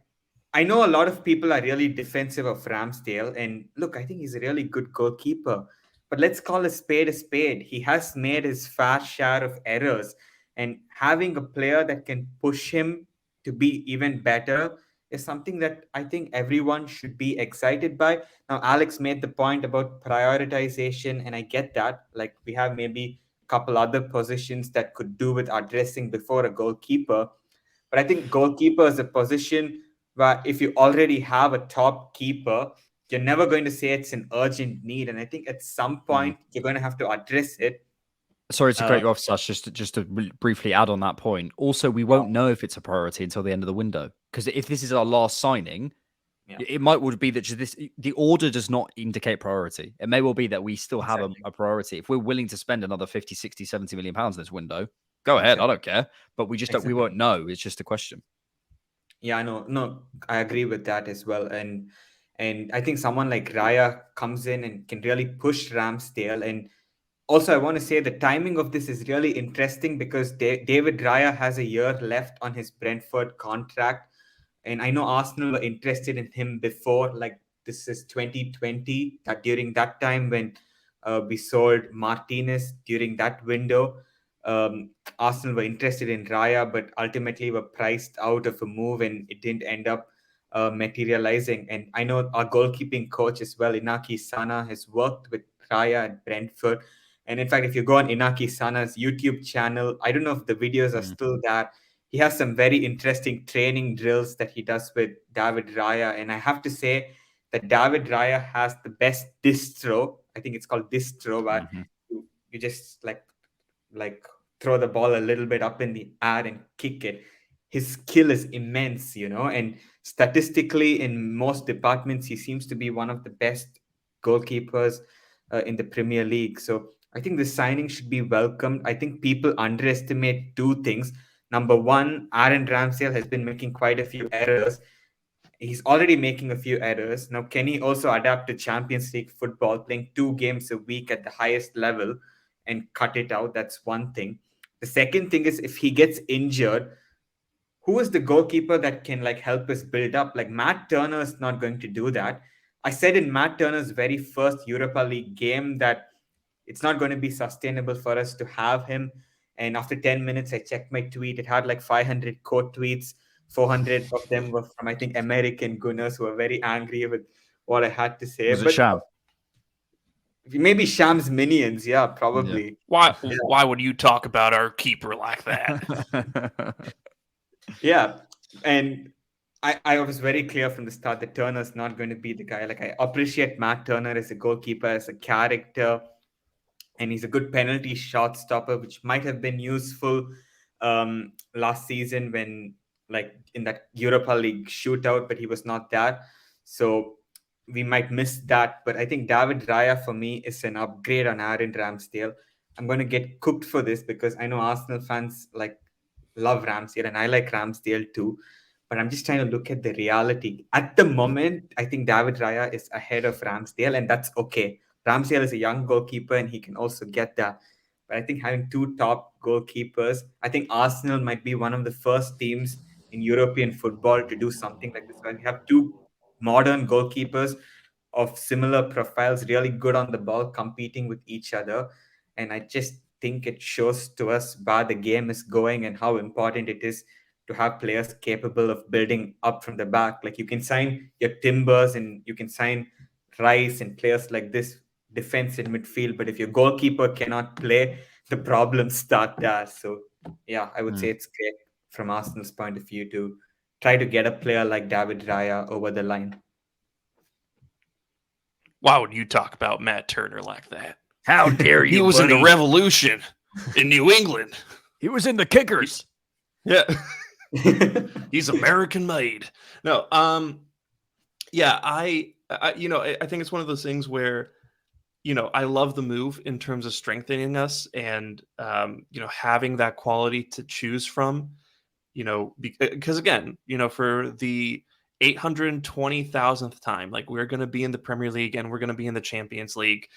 B: I know a lot of people are really defensive of Ramsdale, and look, I think he's a really good goalkeeper. But let's call a spade a spade. He has made his fair share of errors, and having a player that can push him to be even better is something that I think everyone should be excited by. Now, Alex made the point about prioritization, and I get that. Like, we have maybe a couple other positions that could do with addressing before a goalkeeper. But I think goalkeeper is a position where if you already have a top keeper, you're never going to say it's an urgent need. And I think at some
C: Mm.
B: point you're going to have to address it.
C: Sorry to
B: Uh,
C: cut you off, Sash. Just to briefly add on that point. Also, we won't know if it's a priority until the end of the window because if this is our last signing,
B: yeah,
C: it might well be that just this the order does not indicate priority. It may well be that we still have
B: exactly.
C: a priority. If we're willing to spend another 50, 60, 70 million pounds in this window, go ahead. I
B: Exactly.
C: don't care. But we just don't we
B: Exactly.
C: won't know. It's just a question.
B: Yeah, I know. No, I agree with that as well. And I think someone like Raya comes in and can really push Ramsdale. And also, I want to say the timing of this is really interesting because David Raya has a year left on his Brentford contract. And I know Arsenal were interested in him before, like this is 2020, that during that time when we sold Martinez during that window. Arsenal were interested in Raya, but ultimately were priced out of a move and it didn't end up materializing. And I know our goalkeeping coach as well, Inaki Sana, has worked with Raya at Brentford. And in fact, if you go on Inaki Sana's YouTube channel, I don't know if the videos are
C: Mm.
B: still there. He has some very interesting training drills that he does with David Raya. And I have to say that David Raya has the best distro. I think it's called distro, where
C: Mhm.
B: you just like throw the ball a little bit up in the air and kick it. His skill is immense, and statistically, in most departments, he seems to be one of the best goalkeepers in the Premier League. So I think this signing should be welcomed. I think people underestimate two things. Number one, Aaron Ramsdale has been making quite a few errors. He's already making a few errors. Now, can he also adapt to Champions League football, playing 2 games a week at the highest level and cut it out? That's one thing. The second thing is if he gets injured, who is the goalkeeper that can like help us build up? Like Matt Turner is not going to do that. I said in Matt Turner's very first Europa League game that it's not going to be sustainable for us to have him. And after 10 minutes, I checked my tweet. It had like 500 quote tweets. 400 of them were from, I think, American Gunners who were very angry with what I had to say.
C: Was it
B: But
C: Sham?
B: maybe Sham's minions. Yeah,
C: Yeah.
B: probably.
A: Why
B: Yeah.
A: why would you talk about our keeper like that?
B: Yeah. And I was very clear from the start that Turner's not going to be the guy. Like, I appreciate Matt Turner as a goalkeeper, as a character, and he's a good penalty shot stopper, which might have been useful last season when, like, in that Europa League shootout, but he was not there. So we might miss that. But I think David Raya for me is an upgrade on Aaron Ramsdale. I'm going to get cooked for this because I know Arsenal fans like love Ramsdale and I like Ramsdale too. But I'm just trying to look at the reality. At the moment, I think David Raya is ahead of Ramsdale, and that's okay. Ramsdale is a young goalkeeper and he can also get that. But I think having two top goalkeepers, I think Arsenal might be one of the first teams in European football to do something like this. When you have two modern goalkeepers of similar profiles, really good on the ball, competing with each other. And I just think it shows to us where the game is going and how important it is to have players capable of building up from the back. Like you can sign your Timbers and you can sign Rice and players like this defense in midfield, but if your goalkeeper cannot play, the problems start there. So yeah, I would say it's great from Arsenal's point of view to try to get a player like David Raya over the line.
A: Why would you talk about Matt Turner like that?
C: How dare you?
A: He was in the
C: buddy?
A: Revolution in New England.
C: He was in the Kickers.
A: Yeah. He's American made. No, yeah, I think it's one of those things where, I love the move in terms of strengthening us and, having that quality to choose from, because again, for the 820,000th time, like we're going to be in the Premier League and we're going to be in the Champions League.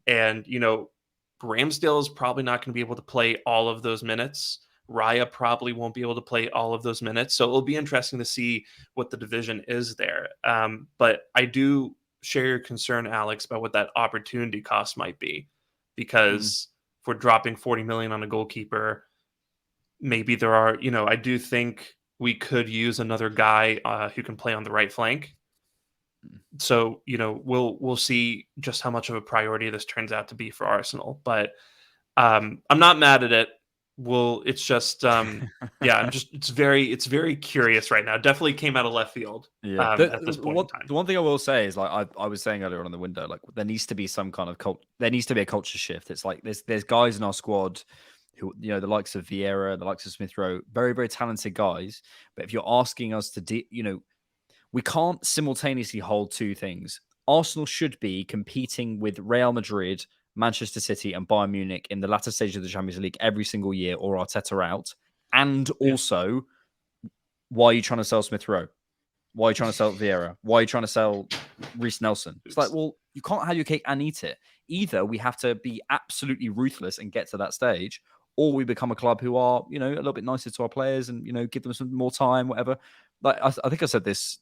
A: And, Ramsdale is probably not going to be able to play all of those minutes. Raya probably won't be able to play all of those minutes. So it'll be interesting to see what the division is there. But I do share your concern, Alex, about what that opportunity cost might be. Because if we're dropping 40 million on a goalkeeper, maybe there are, I do think we could use another guy who can play on the right flank. So, we'll see just how much of a priority this turns out to be for Arsenal. But I'm not mad at it. It's just it's very curious right now. Definitely came out of left field.
C: Yeah.
A: At this point in time.
C: The one thing I will say is, like I was saying earlier on in the window, like there needs to be some kind of there needs to be a culture shift. It's like there's guys in our squad who, the likes of Vieira, the likes of Smith Rowe, very, very talented guys. But if you're asking us to we can't simultaneously hold two things. Arsenal should be competing with Real Madrid, Manchester City, and Bayern Munich in the latter stage of the Champions League every single year, or Arteta out. And also, why are you trying to sell Smith Rowe? Why are you trying to sell Vieira? Why are you trying to sell Reece Nelson? It's like, well, you can't have your cake and eat it. Either we have to be absolutely ruthless and get to that stage, or we become a club who are, a little bit nicer to our players and, give them some more time, whatever. Like, I think I said this,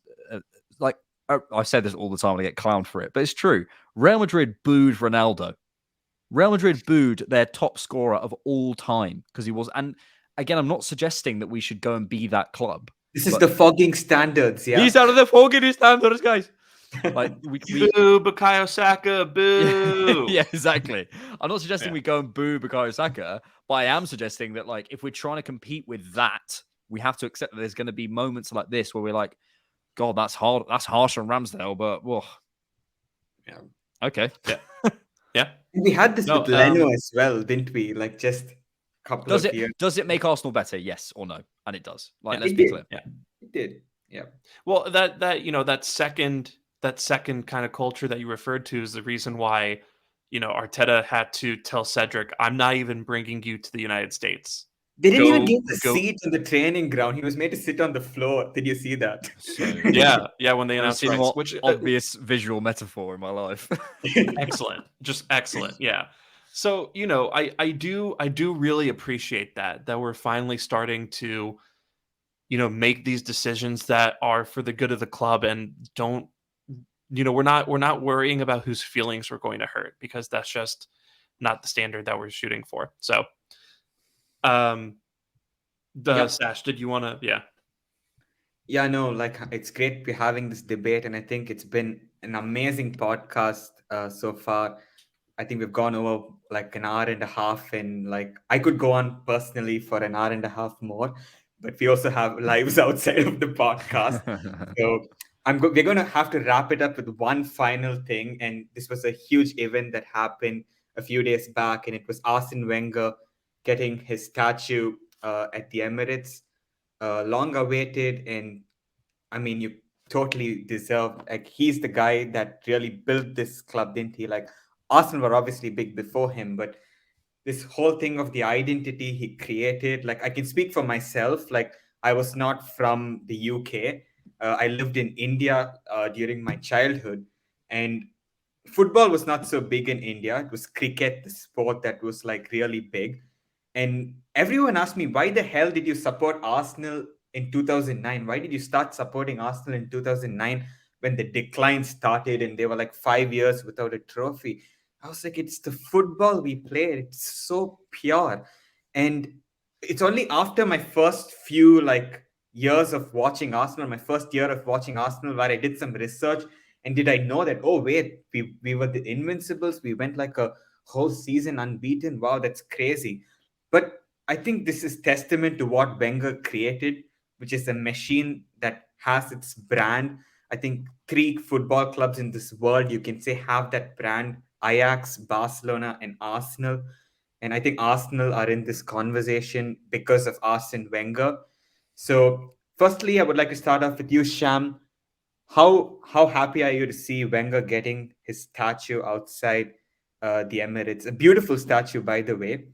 C: I say this all the time and I get clowned for it, but it's true. Real Madrid booed Ronaldo. Real Madrid booed their top scorer of all time because he was. And again, I'm not suggesting that we should go and be that club.
B: This is the fogging standards, yeah.
C: These are the fogging standards, guys. Like we
A: boo Bukayo Saka, boo.
C: Yeah, exactly. I'm not suggesting we go and boo Bukayo Saka, but I am suggesting that, like, if we're trying to compete with that, we have to accept that there's going to be moments like this where we're like, God, that's hard. That's harsh on Ramsdale, but whoa.
B: Yeah.
C: Okay.
A: Yeah. Yeah.
B: We had this with Leno as well, didn't we? Like just a couple of years.
C: Does it make Arsenal better? Yes or no? And it does. Like, let's
B: It
C: be
B: did.
C: clear.
B: Yeah, it did. Yeah.
A: Well, that second kind of culture that you referred to is the reason why, Arteta had to tell Cedric, I'm not even bringing you to the United States.
B: They didn't even give the seat on the training ground. He was made to sit on the floor. Did you see that?
C: So,
A: yeah. When they announced Rice,
C: which obvious visual metaphor in my life.
A: Excellent, just excellent. Yeah. So I do really appreciate that we're finally starting to, make these decisions that are for the good of the club and don't, we're not worrying about whose feelings we're going to hurt, because that's just not the standard that we're shooting for. So. Sash, did you want to?
B: Yeah, no, like it's great we're having this debate, and I think it's been an amazing podcast so far. I think we've gone over like an hour and a half, and like I could go on personally for an hour and a half more, but we also have lives outside of the podcast. So we're going to have to wrap it up with one final thing, and this was a huge event that happened a few days back, and it was Arsene Wenger getting his statue at the Emirates, long awaited, and I mean, you totally deserve. Like, he's the guy that really built this club, didn't he? Like, Arsenal were obviously big before him, but this whole thing of the identity he created, like, I can speak for myself. Like, I was not from the UK. I lived in India during my childhood, and football was not so big in India. It was cricket, the sport that was like really big. And everyone asked me, why the hell did you support Arsenal in 2009? Why did you start supporting Arsenal in 2009 when the decline started and they were like 5 years without a trophy. I was like, it's the football we play. It's so pure. And it's only after my first few like years of watching Arsenal, my first year of watching Arsenal, where I did some research and did I know that, oh, wait, we were the Invincibles. We went like a whole season unbeaten. Wow, that's crazy. But I think this is testament to what Wenger created, which is a machine that has its brand. I think three football clubs in this world, you can say, have that brand: Ajax, Barcelona, and Arsenal. And I think Arsenal are in this conversation because of Arsene Wenger. So, firstly, I would like to start off with you, Sham. How happy are you to see Wenger getting his statue outside the Emirates? A beautiful statue, by the way.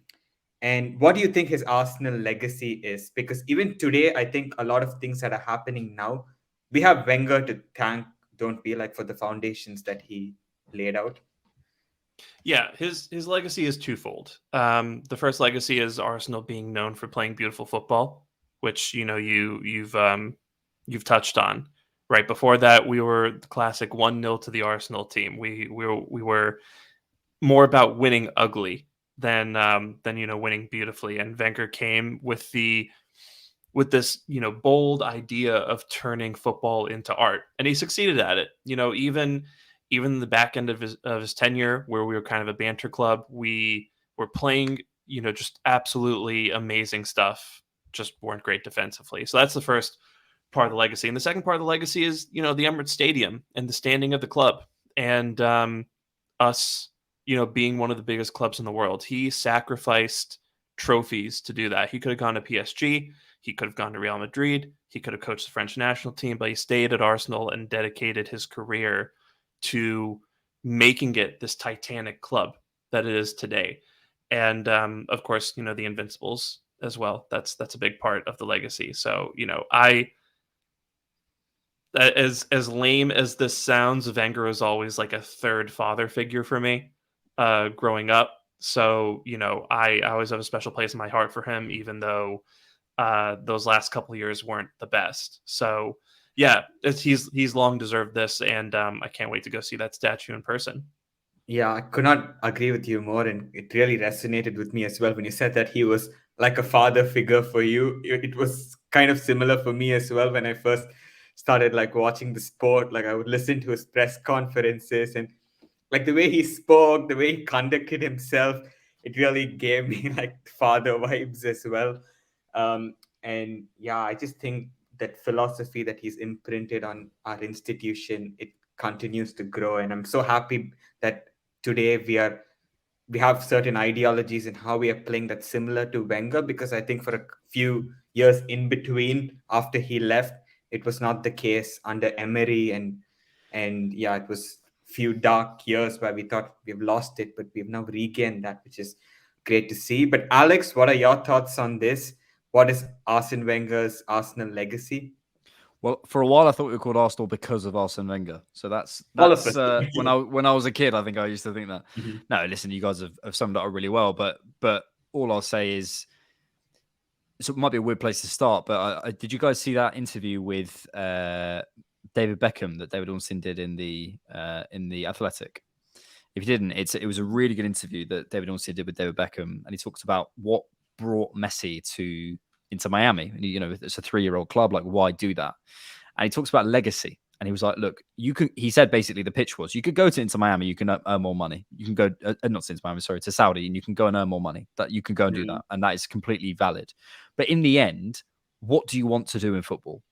B: And what do you think his Arsenal legacy is? Because even today, I think a lot of things that are happening now, we have Wenger to thank, don't we, like for the foundations that he laid out?
A: Yeah, his legacy is twofold. The first legacy is Arsenal being known for playing beautiful football, which you've touched on. Right before that, we were the classic 1-0 to the Arsenal team. We were more about winning ugly than winning beautifully. And Wenger came with this bold idea of turning football into art, and he succeeded at it. Even the back end of his tenure, where we were kind of a banter club, we were playing just absolutely amazing stuff, just weren't great defensively. So that's the first part of the legacy. And the second part of the legacy is the Emirates Stadium and the standing of the club, and us being one of the biggest clubs in the world. He sacrificed trophies to do that. He could have gone to PSG, he could have gone to Real Madrid, he could have coached the French national team, but he stayed at Arsenal and dedicated his career to making it this titanic club that it is today. And of course, the Invincibles as well. That's a big part of the legacy. So I as lame as this sounds, Wenger was always like a third father figure for me growing up. So I always have a special place in my heart for him, even though those last couple of years weren't the best. So yeah, he's long deserved this, and I can't wait to go see that statue in person.
B: Yeah, I could not agree with you more, and it really resonated with me as well when you said that he was like a father figure for you. It was kind of similar for me as well when I first started like watching the sport. Like I would listen to his press conferences and like the way he spoke, the way he conducted himself, it really gave me like father vibes as well. And yeah, I just think that philosophy that he's imprinted on our institution, it continues to grow, and I'm so happy that today we have certain ideologies in how we are playing that's similar to Wenger, because I think for a few years in between after he left, it was not the case under Emery, and yeah, it was few dark years where we thought we've lost it, but we've now regained that, which is great to see. But Alex, what are your thoughts on this? What is Arsene Wenger's Arsenal legacy?
C: Well, for a while I thought we were called Arsenal because of Arsene Wenger. So that's
B: All of
C: that's
B: us.
C: when I was a kid, I think I used to think that.
B: Mhm.
C: No, listen, you guys have summed it up really well. But all I'll say is, so it might be a weird place to start. But did you guys see that interview with David Beckham that David Ornstein did in the Athletic? If you didn't, it was a really good interview that David Ornstein did with David Beckham, and he talks about what brought Messi into Miami. And it's a 3-year-old club. Like, why do that? And he talks about legacy. And he was like, look, he said basically the pitch was, you could go to Inter Miami, you can earn more money. You can go, not to Inter Miami, sorry, to Saudi, and you can go and earn more money. That you can go and do that. And that is completely valid. But in the end, what do you want to do in football?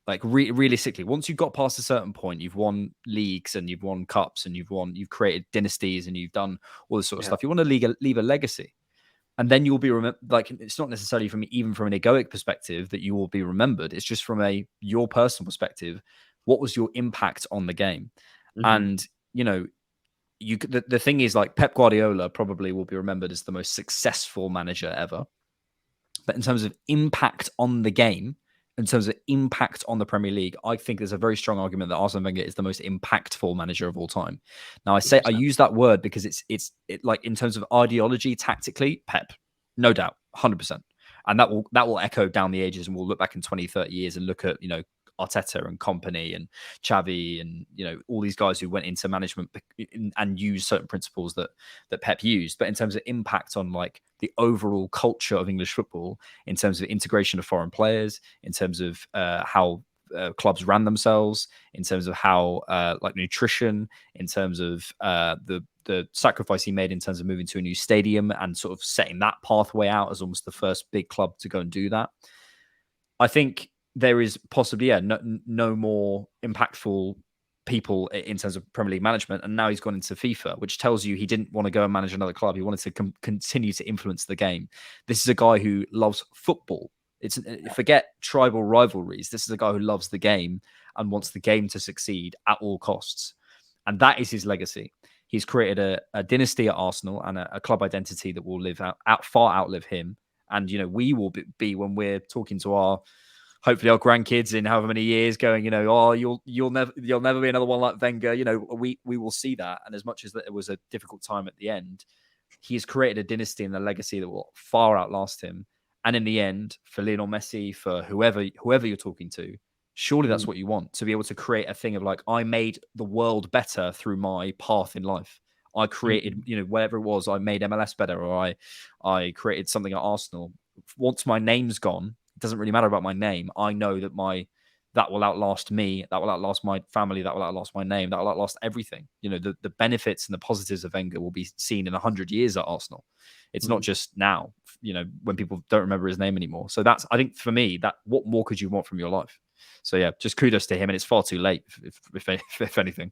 C: Like realistically, once you've got past a certain point, you've won leagues and you've won cups and you've created dynasties and you've done all this sort of stuff. You want to leave a legacy. And then you'll be remembered. Like, it's not necessarily even from an egoic perspective that you will be remembered. It's just from your personal perspective. What was your impact on the game?
B: Mhm.
C: And the thing is, like, Pep Guardiola probably will be remembered as the most successful manager ever. But in terms of impact on the game, in terms of impact on the Premier League, I think there's a very strong argument that Arsene Wenger is the most impactful manager of all time. Now, I
A: 100%.
C: use that word because it's like, in terms of ideology, tactically, Pep, no doubt, 100%. And that will echo down the ages, and we'll look back in 20, 30 years and look at, Arteta and Company and Xavi and all these guys who went into management and used certain principles that Pep used. But in terms of impact on like the overall culture of English football, in terms of integration of foreign players, in terms of how clubs ran themselves, in terms of how like nutrition, in terms of the sacrifice he made in terms of moving to a new stadium and sort of setting that pathway out as almost the first big club to go and do that. I think there is possibly no more impactful people in terms of Premier League management, and now he's gone into FIFA, which tells you he didn't want to go and manage another club. He wanted to continue to influence the game. This is a guy who loves football. It's forget tribal rivalries. This is a guy who loves the game and wants the game to succeed at all costs, and that is his legacy. He's created a dynasty at Arsenal and a club identity that will live far outlive him. And we will be when we're talking to hopefully our grandkids in however many years, going, you'll never be another one like Wenger. We will see that. And as much as that it was a difficult time at the end, he's created a dynasty and a legacy that will far outlast him. And in the end, for Lionel Messi, for whoever you're talking to, surely that's what you want, to be able to create a thing of like, I made the world better through my path in life. I created, whatever it was, I made MLS better, or I created something at Arsenal. Once my name's gone, it doesn't really matter about my name. I know that that will outlast me, that will outlast my family, that will outlast my name, that will outlast everything. The benefits and the positives of Wenger will be seen in 100 years at Arsenal. It's not just now, when people don't remember his name anymore. So that's, I think for me, that what more could you want from your life? So yeah, just kudos to him, and it's far too late, if anything.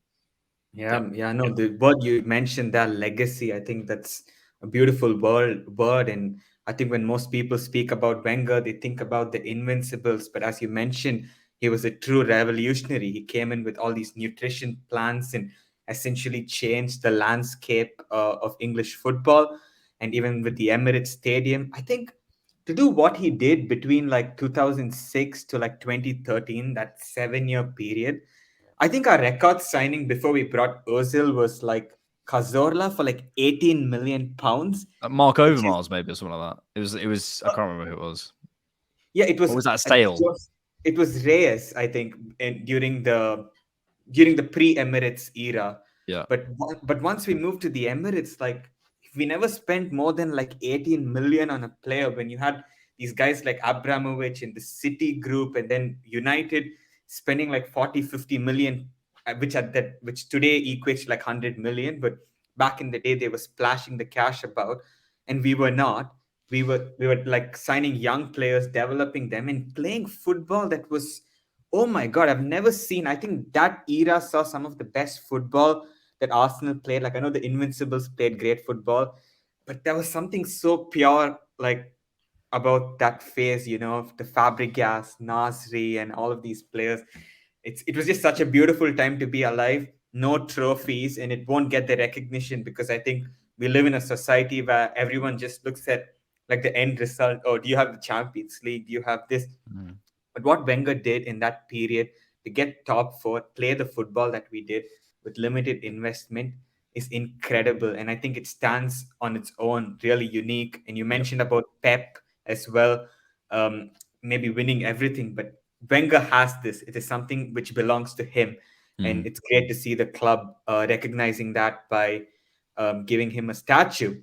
B: No, the word you mentioned, that legacy, I think that's a beautiful word. And I think when most people speak about Wenger, they think about the invincibles. But as you mentioned, he was a true revolutionary. He came in with all these nutrition plans and essentially changed the landscape of English football. And even with the Emirates Stadium, I think to do what he did between like 2006 to like 2013, that 7-year period, I think our record signing before we brought Ozil was like Cazorla for like 18 million pounds.
C: Mark
B: Which is,
C: Overmars, maybe, or something like that. It was. I can't remember who it was.
B: yeah, it was.
C: Or was that
B: I think
C: Sale?
B: it was Reyes, I think, during the pre-Emirates era.
C: Yeah.
B: But once we moved to the Emirates, like we never spent more than like 18 million on a player when you had these guys like Abramovich in the City group, and then United spending like 40-50 million, which today equates to like 100 million, but back in the day they were splashing the cash about, and we were not. We were like signing young players, developing them, and playing football that was, oh my God, I've never seen. I think that era saw some of the best football that Arsenal played. Like, I know the Invincibles played great football, but there was something so pure, like, about that phase, the Fabregas, Nasri, and all of these players. It was just such a beautiful time to be alive. No trophies, and it won't get the recognition because I think we live in a society where everyone just looks at like the end result. Oh, do you have the Champions League? Do you have this? But what Wenger did in that period to get top four, play the football that we did with limited investment is incredible. And I think it stands on its own, really unique. And you mentioned about Pep as well, maybe winning everything. But Wenger has this. It is something which belongs to him. And it's great to see the club recognizing that by giving him a statue.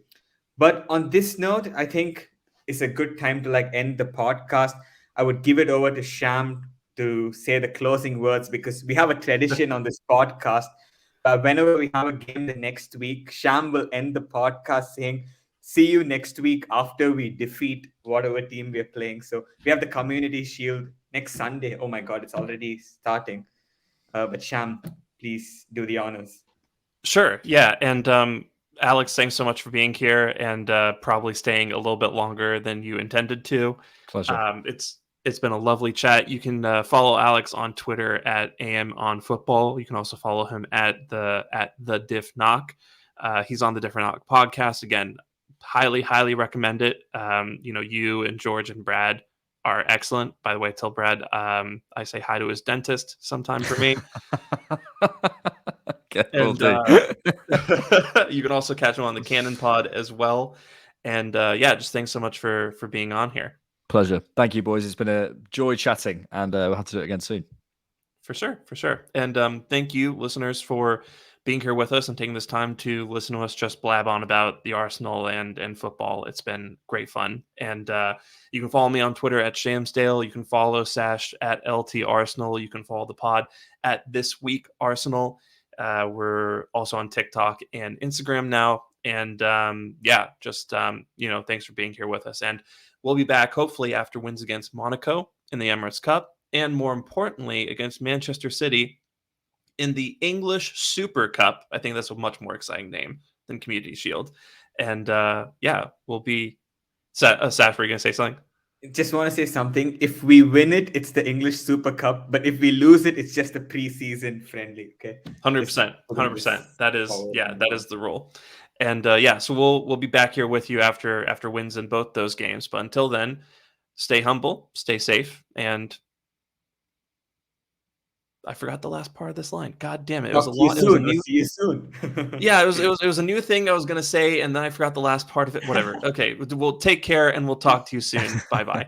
B: But on this note, I think it's a good time to like end the podcast. I would give it over to Sham to say the closing words because we have a tradition on this podcast. Whenever we have a game the next week, Sham will end the podcast saying, "See you next week after we defeat whatever team we're playing." So we have the Community Shield next Sunday. Oh my God, it's already starting. But Sham, please do the honors.
A: Sure. Yeah. And Alex, thanks so much for being here and probably staying a little bit longer than you intended to.
C: Pleasure.
A: It's been a lovely chat. You can follow Alex on Twitter at AM on Football. You can also follow him at the Diff Knock. He's on the Different Knock podcast. Again, highly recommend it. You and George and Brad are excellent. By the way, tell Brad I say hi to his dentist sometime for me.
C: Okay,
A: And you can also catch him on the Cannon Pod as well. And just thanks so much for being on here.
C: Pleasure. Thank you, boys. It's been a joy chatting, and we'll have to do it again soon.
A: For sure, for sure. And thank you, listeners, for being here with us and taking this time to listen to us just blab on about the Arsenal and football. It's been great fun. And you can follow me on Twitter at Shamsdale. You can follow Sash at LT Arsenal. You can follow the pod at This Week Arsenal. We're also on TikTok and Instagram now. And yeah, just thanks for being here with us. And we'll be back hopefully after wins against Monaco in the Emirates Cup, and more importantly, against Manchester City in the English Super Cup. I think that's a much more exciting name than Community Shield. And yeah, we'll be. Sash, were you going to say something?
B: Just want to say something. If we win it, it's the English Super Cup. But if we lose it, it's just a preseason friendly. Okay.
A: 100%. 100%. That is the rule. And yeah, so we'll be back here with you after wins in both those games. But until then, stay humble, stay safe, and I forgot the last part of this line. God damn it! It was a lot.
B: See you soon.
A: Yeah, it was a new thing I was gonna say, and then I forgot the last part of it. Whatever. Okay, we'll take care, and we'll talk to you soon. Bye bye.